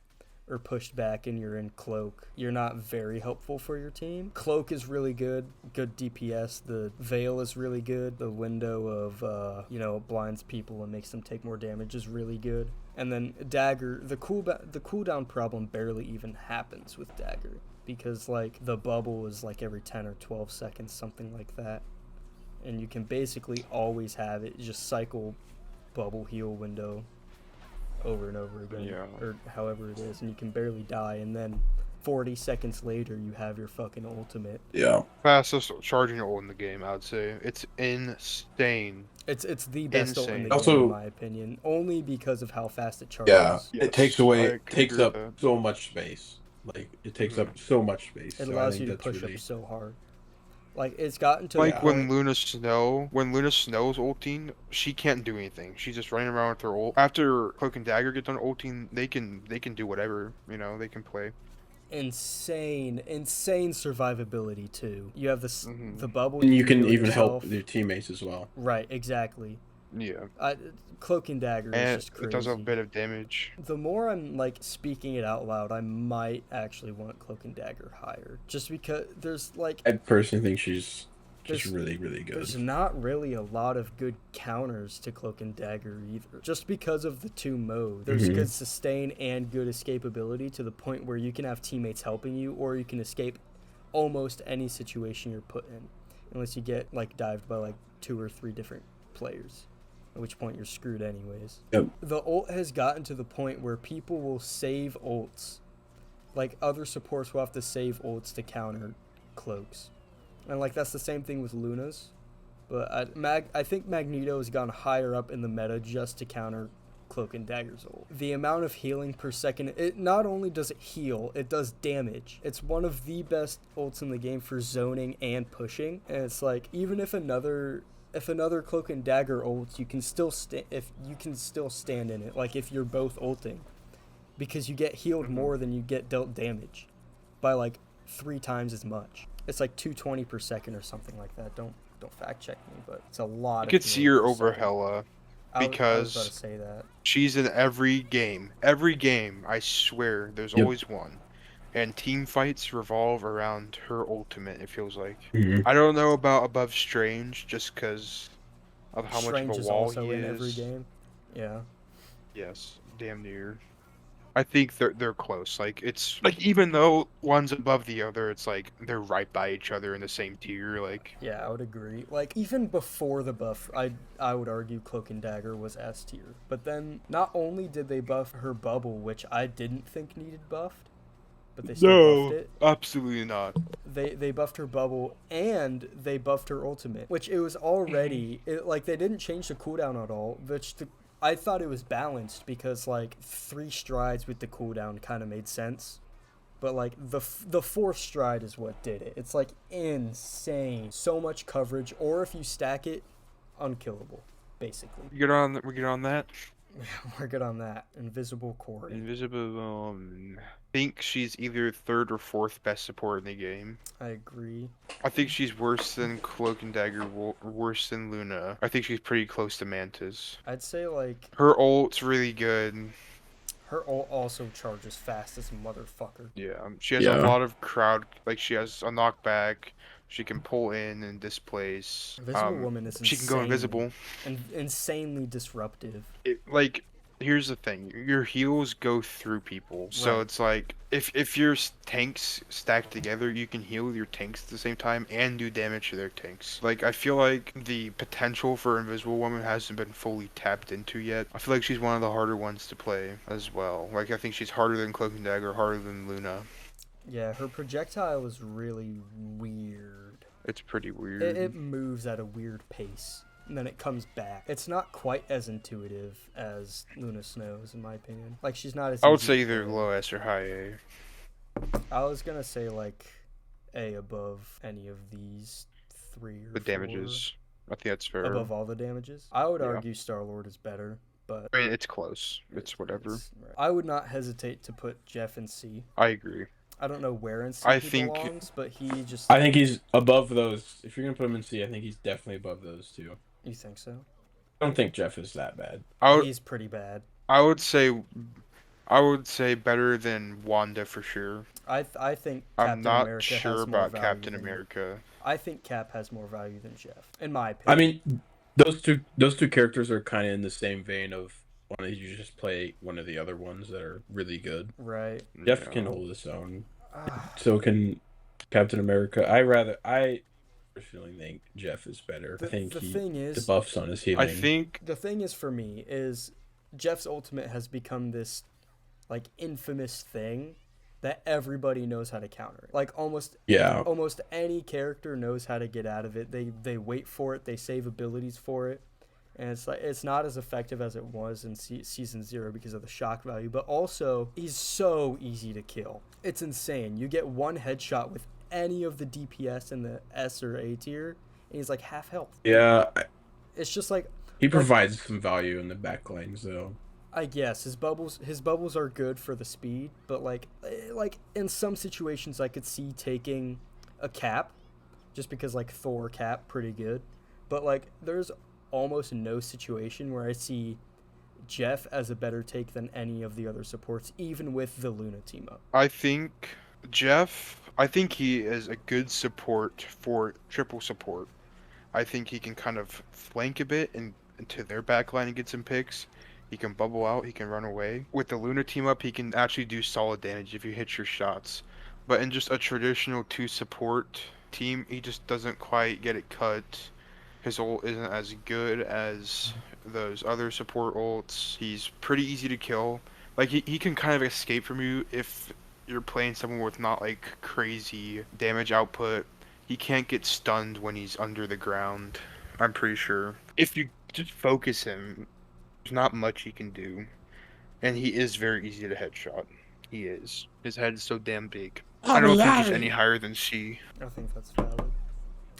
or pushed back and you're in Cloak, you're not very helpful for your team. Cloak is really good DPS. The Veil is really good. The window of blinds people and makes them take more damage is really good. And then Dagger, the cooldown problem barely even happens with Dagger because like the bubble is like every 10 or 12 seconds, something like that. And you can basically always have it just cycle bubble heal window over and over again, or however it is, and you can barely die, and then 40 seconds later you have your fucking ultimate. Yeah. Fastest charging ult in the game, I would say. It's insane. It's the best ult in the Also, game, in my opinion, only because of how fast it charges. Yeah, Yes, it takes up so much space. Like, it takes up so much space. It so allows I think you to that's push really... up so hard. Like, it's gotten to like when Luna Snow's ulting, she can't do anything. She's just running around with her ult. After Cloak and Dagger get done ulting, they can do whatever, they can play. Insane survivability too. You have the bubble, and you can even help your teammates as well. Right, exactly. Yeah. Cloak and Dagger is just crazy. It does a bit of damage. The more I'm like speaking it out loud, I might actually want Cloak and Dagger higher, just because there's like, I personally think she's just really, really good. There's not really a lot of good counters to Cloak and Dagger either, just because of the two modes. There's good sustain and good escapability to the point where you can have teammates helping you, or you can escape almost any situation you're put in, unless you get like dived by like 2 or 3 different players, at which point you're screwed anyways. Yep. The ult has gotten to the point where people will save ults. Like, other supports will have to save ults to counter cloaks. And, like, that's the same thing with Luna's. But I think Magneto has gone higher up in the meta just to counter Cloak and Dagger's ult. The amount of healing per second, it not only does it heal, it does damage. It's one of the best ults in the game for zoning and pushing. And it's like, even if another Cloak and Dagger ults, you can still stand in it, like if you're both ulting, because you get healed more than you get dealt damage by like 3 times as much. It's like 220 per second or something like that. Don't fact check me, but it's a lot. You could see her over Hela because I was about to say that. She's in every game. Every game, I swear, there's always one. And team fights revolve around her ultimate, it feels like. I don't know about above Strange, just because of how Strange much of a is wall also he in is. every game. Yeah. Yes, damn near. I think they're close. Like, it's like, even though one's above the other, it's like they're right by each other in the same tier. Like, yeah, I would agree. Like, even before the buff, I would argue Cloak and Dagger was S tier. But then not only did they buff her bubble, which I didn't think needed buffed, but they still buffed it. Absolutely not. They buffed her bubble and they buffed her ultimate, which it was already like they didn't change the cooldown at all. Which I thought it was balanced because like 3 strides with the cooldown kind of made sense. But like the 4th stride is what did it. It's like insane, so much coverage. Or if you stack it, unkillable, basically. We get on that. Yeah, we're good on that. Invisible Cord. Invisible. I think she's either 3rd or 4th best support in the game. I agree. I think she's worse than Cloak and Dagger, worse than Luna. I think she's pretty close to Mantis. I'd say like Her ult's really good. her ult also charges fast as a motherfucker. Yeah, she has a lot of crowd. Like she has a knockback. She can pull in and displace. Invisible Woman is she can go invisible. And insanely disruptive. Here's the thing: your heals go through people, so Right. it's like if your tanks stack together, you can heal your tanks at the same time and do damage to their tanks. Like I feel like the potential for Invisible Woman hasn't been fully tapped into yet. I feel like she's one of the harder ones to play as well. Like I think she's harder than Cloak and Dagger, harder than Luna. Yeah, her projectile is really weird. It's pretty weird. It moves at a weird pace, and then it comes back. It's not quite as intuitive as Luna Snow's, in my opinion. Like, she's not as I would easy say to either play. low S or high A. I was gonna say, like, A above any of these 3 or The 4. damages. I think that's fair. Above all the damages? I would Yeah. argue Starlord is better, but... I mean, it's close. It's whatever. I would not hesitate to put Jeff in C. I agree. I don't know where in C I he think- belongs, but he just... I think he's above those. If you're gonna put him in C, I think he's definitely above those two. You think so? I don't think Jeff is that bad. He's pretty bad. I would say better than Wanda for sure. I think I'm Captain not America sure has more about value Captain than- America. I think Cap has more value than Jeff, in my I opinion. mean, those two characters are kind of in the same vein of why don't you just play one of the other ones that are really good. Right. Jeff Yeah. can hold his own. Ah, So can Captain America. I personally think Jeff is better. I think the he thing is, debuffs on his healing. I think the thing is for me is Jeff's ultimate has become this like infamous thing that everybody knows how to counter. Like almost any character knows how to get out of it. They wait for it, they save abilities for it. And it's like it's not as effective as it was in season 0 because of the shock value, but also he's so easy to kill. It's insane. You get one headshot with any of the DPS in the S or A tier, and he's like half health. Yeah, It's just like he provides some value in the backlines though. I guess his bubbles are good for the speed, but like in some situations I could see taking a Cap, just because like Thor Cap pretty good, but like there's almost no situation where I see Jeff as a better take than any of the other supports, even with the Luna team up. I think he is a good support for triple support. I think he can kind of flank a bit into their backline and get some picks. He can bubble out, he can run away. With the Luna team up, he can actually do solid damage if you hit your shots. But in just a traditional 2 support team, he just doesn't quite get it cut. His ult isn't as good as those other support ults. He's pretty easy to kill. Like, he can kind of escape from you if you're playing someone with not, like, crazy damage output. He can't get stunned when he's under the ground, I'm pretty sure. If you just focus him, there's not much he can do. And he is very easy to headshot. He is. His head is so damn big. I don't think he's any higher than C. I think that's valid.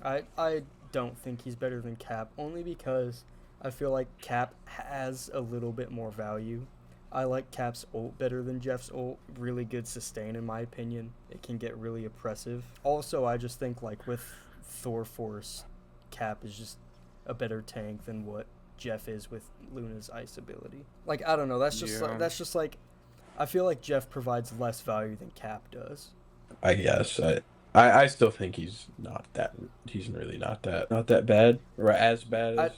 I don't think he's better than Cap, only because I feel like Cap has a little bit more value. I like Cap's ult better than Jeff's ult. Really good sustain, in my opinion. It can get really oppressive. Also, I just think, like, with Thor Force, Cap is just a better tank than what Jeff is with Luna's ice ability. Like, I don't know. That's just like I feel like Jeff provides less value than Cap does. I guess I still think he's really not that bad or as bad as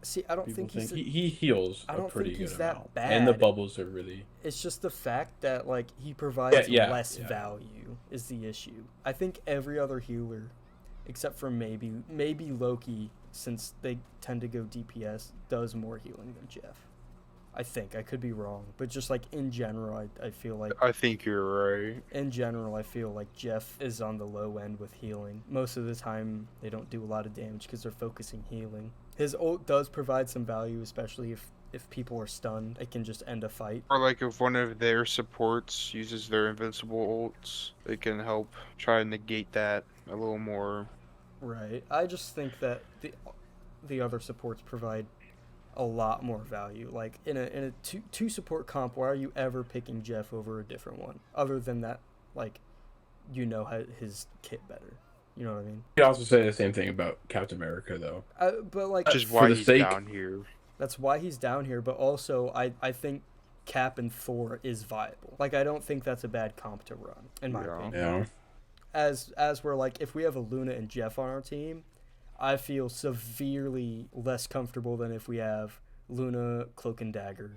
See, I don't people think he heals I a don't pretty think he's good that amount. bad. And the bubbles are really It's just the fact that like he provides Yeah, less yeah. value is the issue. I think every other healer, except for maybe Loki, since they tend to go DPS, does more healing than Jeff. I think I could be wrong, but just like in general, I feel like I think you're right. in general I feel like Jeff is on the low end with healing. Most of the time they don't do a lot of damage because they're focusing healing. His ult does provide some value, especially if people are stunned. It can just end a fight. Or like if one of their supports uses their invincible ults, it can help try to negate that a little more. Right. I just think that the other supports provide a lot more value. Like in a two support comp, why are you ever picking Jeff over a different one? Other than that, like, you know his kit better. You know what I mean? You could also say the same thing about Captain America, though. But like, Which is for why the he's sake- down here. that's why he's down here. But also, I think Cap and Thor is viable. Like, I don't think that's a bad comp to run, in my opinion. Yeah. As we're like, if we have a Luna and Jeff on our team, I feel severely less comfortable than if we have Luna, Cloak and Dagger,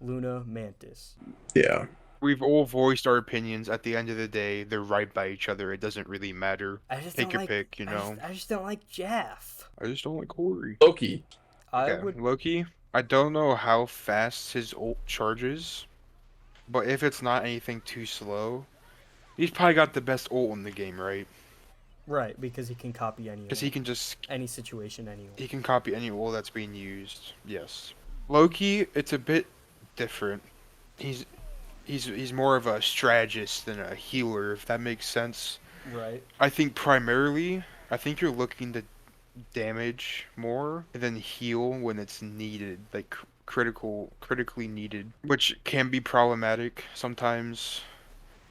Luna, Mantis. Yeah. We've all voiced our opinions. At the end of the day, they're right by each other. It doesn't really matter. I just Take don't your like, pick, you know. I just don't like Jeff. I just don't like Corey. Loki. I Okay, would. Loki, I don't know how fast his ult charges, but if it's not anything too slow, he's probably got the best ult in the game, right? Right, because he can copy any Because he can just any situation anyway. he can copy any ult that's being used. Yes. Loki, it's a bit different. He's more of a strategist than a healer, if that makes sense. Right. I think primarily, I think you're looking to damage more than heal when it's needed, like critically needed, which can be problematic sometimes.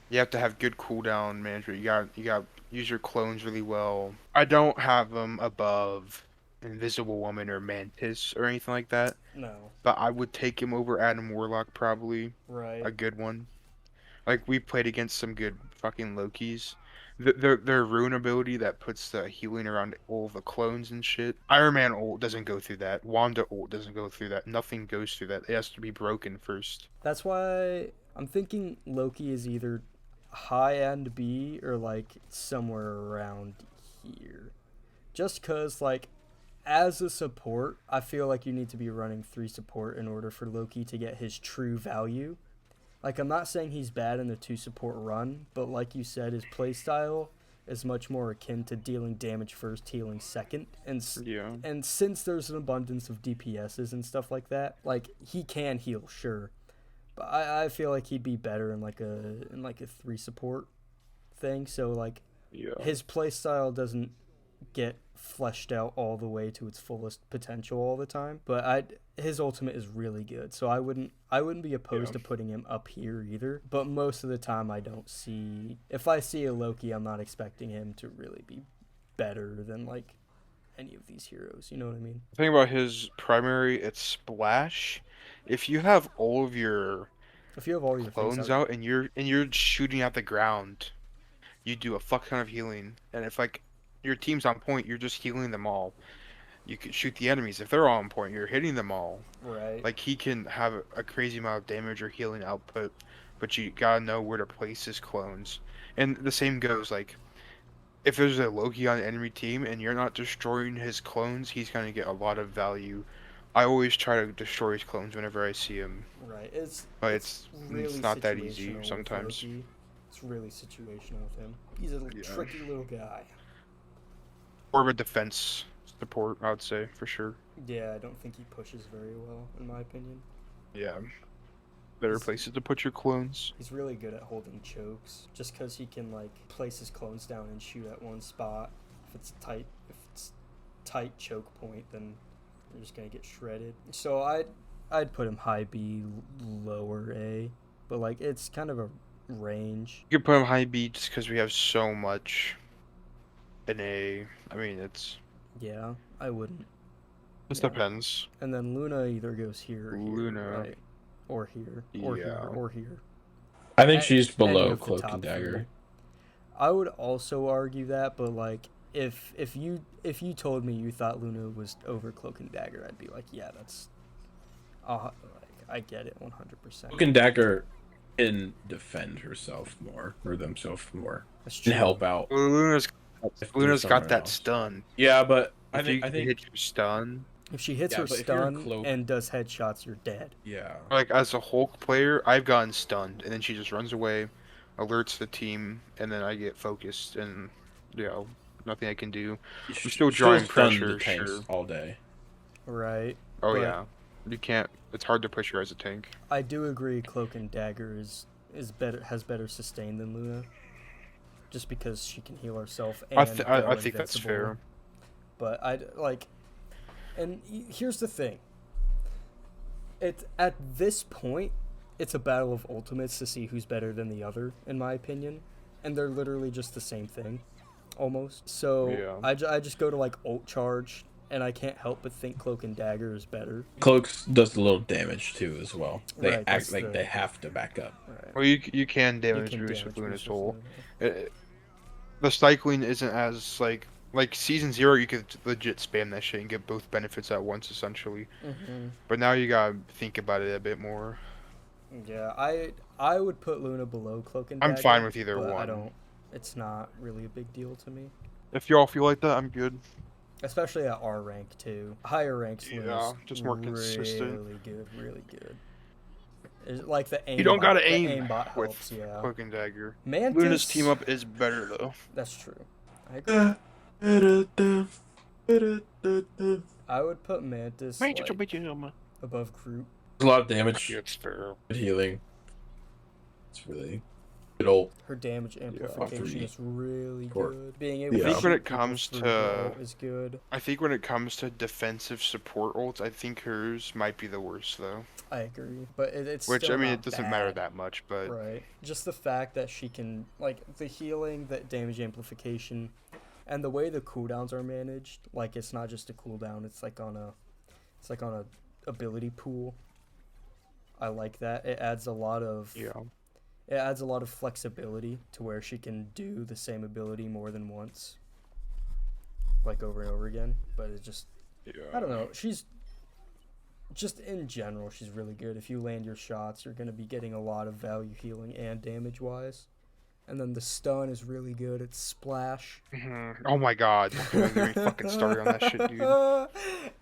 You have to have good cooldown management. You got use your clones really well. I don't have them above Invisible Woman or Mantis or anything like that, No. but I would take him over Adam Warlock probably. Right. A good one. Like we played against some good fucking Lokis. Their rune ability that puts the healing around all the clones and shit. Iron Man ult doesn't go through that. Wanda ult doesn't go through that. Nothing goes through that. It has to be broken first. That's why I'm thinking Loki is either high end B or like somewhere around here. Just cause like as a support, I feel like you need to be running 3 support in order for Loki to get his true value. Like, I'm not saying he's bad in the 2 support run, but like you said, his playstyle is much more akin to dealing damage first, healing second. Yeah. And since there's an abundance of DPSs and stuff like that, like, he can heal, sure. But I feel like he'd be better in like a 3 support thing. So like Yeah. his playstyle doesn't get fleshed out all the way to its fullest potential all the time, but his ultimate is really good, so I wouldn't be opposed to putting him up here either. But most of the time if I see a Loki, I'm not expecting him to really be better than like any of these heroes, you know what I mean? The thing about his primary, it's splash. If you have all of your If you have all your clones things out and you're shooting at the ground, you do a fuck ton of healing. And if like your team's on point, you're just healing them all. You can shoot the enemies. If they're all on point, you're hitting them all. right? Like he can have a crazy amount of damage or healing output, but you gotta know where to place his clones. And the same goes like if there's a Loki on the enemy team and you're not destroying his clones, he's gonna get a lot of value. I always try to destroy his clones whenever I see him. Right. But it's really not that easy situational with sometimes. Loki. It's really situational with him. He's a Yeah. tricky little guy. Or of a defense support, I would say, for sure. Yeah, I don't think he pushes very well, in my opinion. Yeah. Better He's- places to put your clones. He's really good at holding chokes, just because he can like place his clones down and shoot at one spot. If it's tight choke point, then you're just gonna get shredded. So I'd put him high B, lower A, but like it's kind of a range. You could put him high B just because we have so much in A. I mean, it's Yeah, I wouldn't. just Yeah. depends. And then Luna either goes here or here, Luna. right? Or here, or here, Yeah. or here. I think A- she's any below of the Cloak top and Dagger. 3. I would also argue that, but like if you told me you thought Luna was over Cloak and Dagger, I'd be like, yeah, that's, like, I get it 100%. Cloak and Dagger can defend herself more, or themselves more, That's and true. help out. Well, Luna's if there's got someone that else. stun. Yeah, but I If think you hit your stun, If she hits Yeah, her but if you're a stun cloak- and does headshots, you're dead. Yeah. Like as a Hulk player, I've gotten stunned, and then she just runs away, alerts the team, and then I get focused, and nothing I can do. I'm still drawing stun the pressure, tanks sure. all day. Right. Oh but yeah, you can't. It's hard to push her as a tank. I do agree Cloak and Dagger is better, has better sustain than Luna. Just because she can heal herself and I go think that's invincible. fair. But and here's the thing. At this point, it's a battle of ultimates to see who's better than the other, in my opinion, and they're literally just the same thing, almost. So Yeah. I just go to like ult charge, and I can't help but think Cloak and Dagger is better. Cloaks does a little damage too as well. They Right, act that's like they have to back up. Right. Well, you can damage You can boost with damage Luna's boost with ult. Luna. The cycling isn't as like season 0. You could legit spam that shit and get both benefits at once essentially. Mhm. But now you gotta think about it a bit more. Yeah, I would put Luna below Cloak and Dagger. I'm fine with either but I one. don't. It's not really a big deal to me, If y'all feel like that, I'm good. especially at our rank too. Higher ranks, Yeah, Luna's just more consistent. Really good, really good. It's like the aim. You don't gotta the aim aimbot with helps. Yeah, Cloak and Dagger. Mantis. Luna's team up is better though. That's true. I agree. I would put Mantis like, above Groot. There's a lot of damage, It's fair. good healing. It's really good old. Her damage amplification three. is really Four. good. Being able Yeah. to I think when shoot it comes people through to- wall is good. I think when it comes to defensive support ults, I think hers might be the worst though. I agree, but it's Which still I mean, not it doesn't matter bad. that much, but Right. Just the fact that she can, like, the healing, the damage amplification, and the way the cooldowns are managed, like, it's not just a cooldown, it's like on a ability pool. I like that. It adds a lot of flexibility to where she can do the same ability more than once, like over and over again. But it just, I don't know. She's just in general, she's really good. If you land your shots, you're gonna be getting a lot of value healing and damage wise. And then the stun is really good. It's splash. Oh my god, don't get me fucking started on that shit, dude.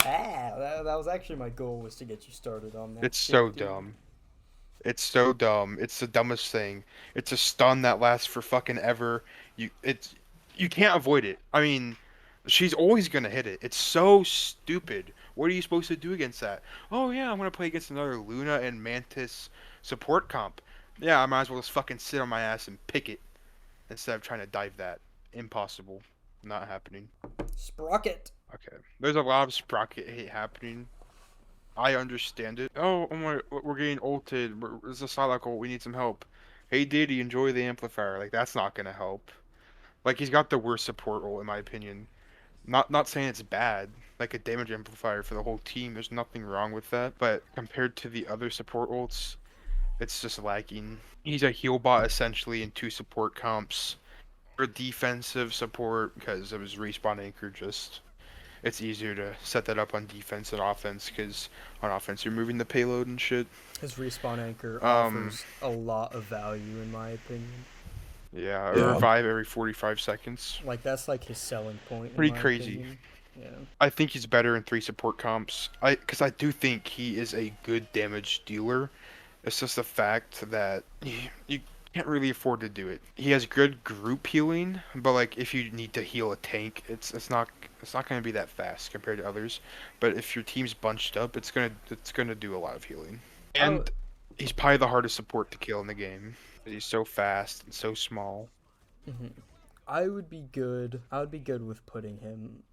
That was actually my goal, was to get you started on that. It's shit, so dude. dumb. It's so dumb. It's the dumbest thing. It's a stun that lasts for fucking ever. You can't avoid it. I mean, she's always gonna hit it. It's so stupid. What are you supposed to do against that? Oh yeah, I'm gonna play against another Luna and Mantis support comp. Yeah, I might as well just fucking sit on my ass and pick it instead of trying to dive that. Impossible. Not happening. Sprocket. Okay. There's a lot of sprocket hate happening. I understand it. Oh my, we're getting ulted. There's a Psylocke ult. We need some help. Hey Diddy, enjoy the amplifier. Like, that's not gonna help. Like, he's got the worst support ult in my opinion. Not saying it's bad. Like a damage amplifier for the whole team. There's nothing wrong with that. But compared to the other support ults, it's just lacking. He's a heal bot essentially in 2 support comps. For defensive support, because of his respawn anchor, just it's easier to set that up on defense than offense, because on offense you're moving the payload and shit. His respawn anchor offers a lot of value, in my opinion. Yeah, a Yeah. revive every 45 seconds. Like, that's like his selling point. in Pretty my crazy. opinion. Yeah. I think he's better in 3 support comps. Because I do think he is a good damage dealer. It's just the fact that you can't really afford to do it. He has good group healing, but like if you need to heal a tank, it's not going to be that fast compared to others. But if your team's bunched up, it's gonna do a lot of healing. And he's probably the hardest support to kill in the game. He's so fast and so small. hmm I would be good with putting him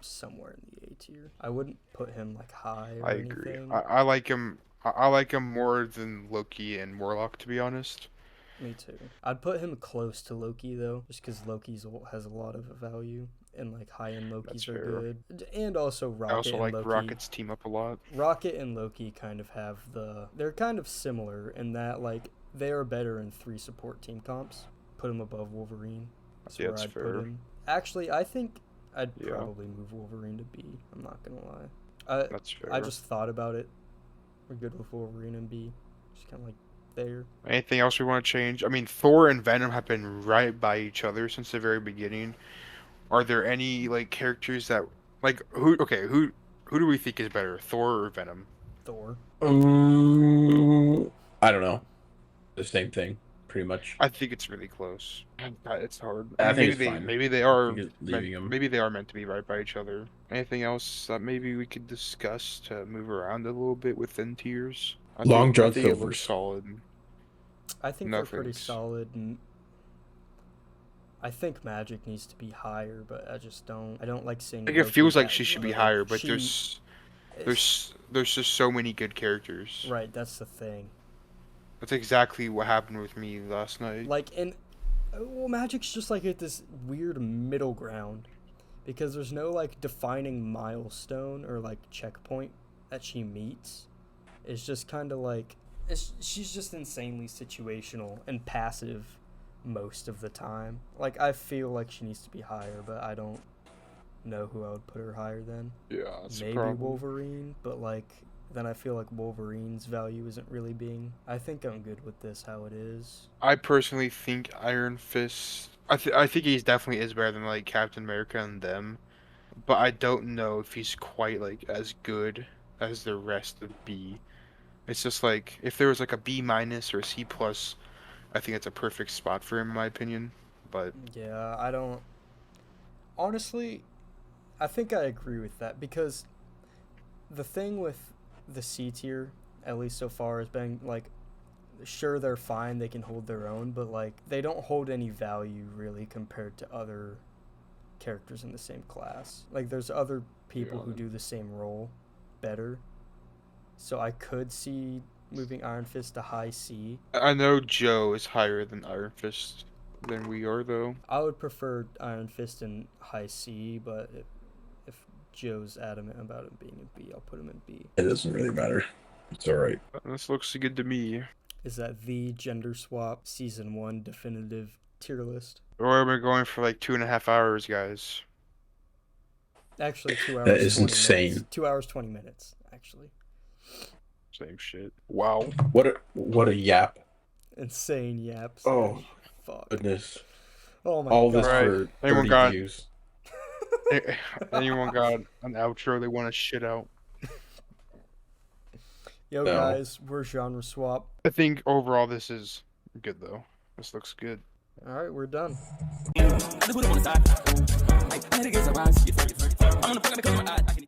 somewhere in the A tier. I wouldn't put him like high or I agree. anything. I like him. I like him more than Loki and Warlock, to be honest. Me too. I'd put him close to Loki though, just because Loki's ult has a lot of value, and like high-end Lokis That's are fair. good. And also Rocket I also and like Loki. Rocket's team up a lot. Rocket and Loki kind of have they're kind of similar in that like they are better in 3 support team comps. Put him above Wolverine. That's Yeah, where that's I'd fair. put him. Actually, I think I'd Yeah. probably move Wolverine to B. I'm not gonna lie. That's fair. I just thought about it. We're good with Wolverine and B. Just kind of like there. Anything else we want to change? I mean, Thor and Venom have been right by each other since the very beginning. Are there any like characters that like who Who do we think is better, Thor or Venom? Thor. I don't know. The same thing, pretty much. I think it's really close. It's hard. I think maybe it's they fine. maybe they are Leaving them. maybe they are meant to be right by each other. Anything else that maybe we could discuss to move around a little bit within tiers? Long drunk I think it looks silvers. solid. I think No they're pretty thanks. solid, and I think Magik needs to be higher, but I just don't. I don't like seeing. I think it Loki feels like that she should be low. higher, but It's- there's just so many good characters. right. That's the thing. That's exactly what happened with me last night. Like well, Magic's just like at this weird middle ground, because there's no like defining milestone or like checkpoint that she meets. It's just kind of like she's just insanely situational and passive most of the time. Like, I feel like she needs to be higher, but I don't know who I would put her higher than. Yeah, that's Maybe Wolverine, but like then I feel like Wolverine's value isn't really being. I think I'm good with this how it is. I personally think Iron Fist. I think he definitely is better than like Captain America and them, but I don't know if he's quite like as good as the rest of B. It's just like if there was like a B minus or a C plus, I think it's a perfect spot for him in my opinion. But Yeah, I don't. Honestly, I think I agree with that, because the thing with the C tier, at least so far, has been like, sure, they're fine, they can hold their own, but like they don't hold any value really compared to other characters in the same class. Like, there's other people who do the same role better, so I could see moving Iron Fist to high C. I know Joe is higher than Iron Fist than we are though. I would prefer Iron Fist in high C, but if Joe's adamant about it being in B, I'll put him in B. It doesn't really matter. It's alright. This looks good to me. Is that the Gender Swap Season 1 definitive tier list? Or am I going for like 2.5 hours, guys? Actually, 2 hours. That is 20 insane. Minutes. 2 hours 20 minutes. Actually, Same shit. Wow. What a yap. insane yaps. Oh, Fuck. goodness. Oh my All god. this Right. for Anyone 30 got- views. Anyone got an outro they want to shit out? Yo, No. guys, we're Genre Swap. I think overall this is good though. This looks good. All right, we're done. I just put it on the side. Like, I had to get some eyes. I'm gonna fuck up the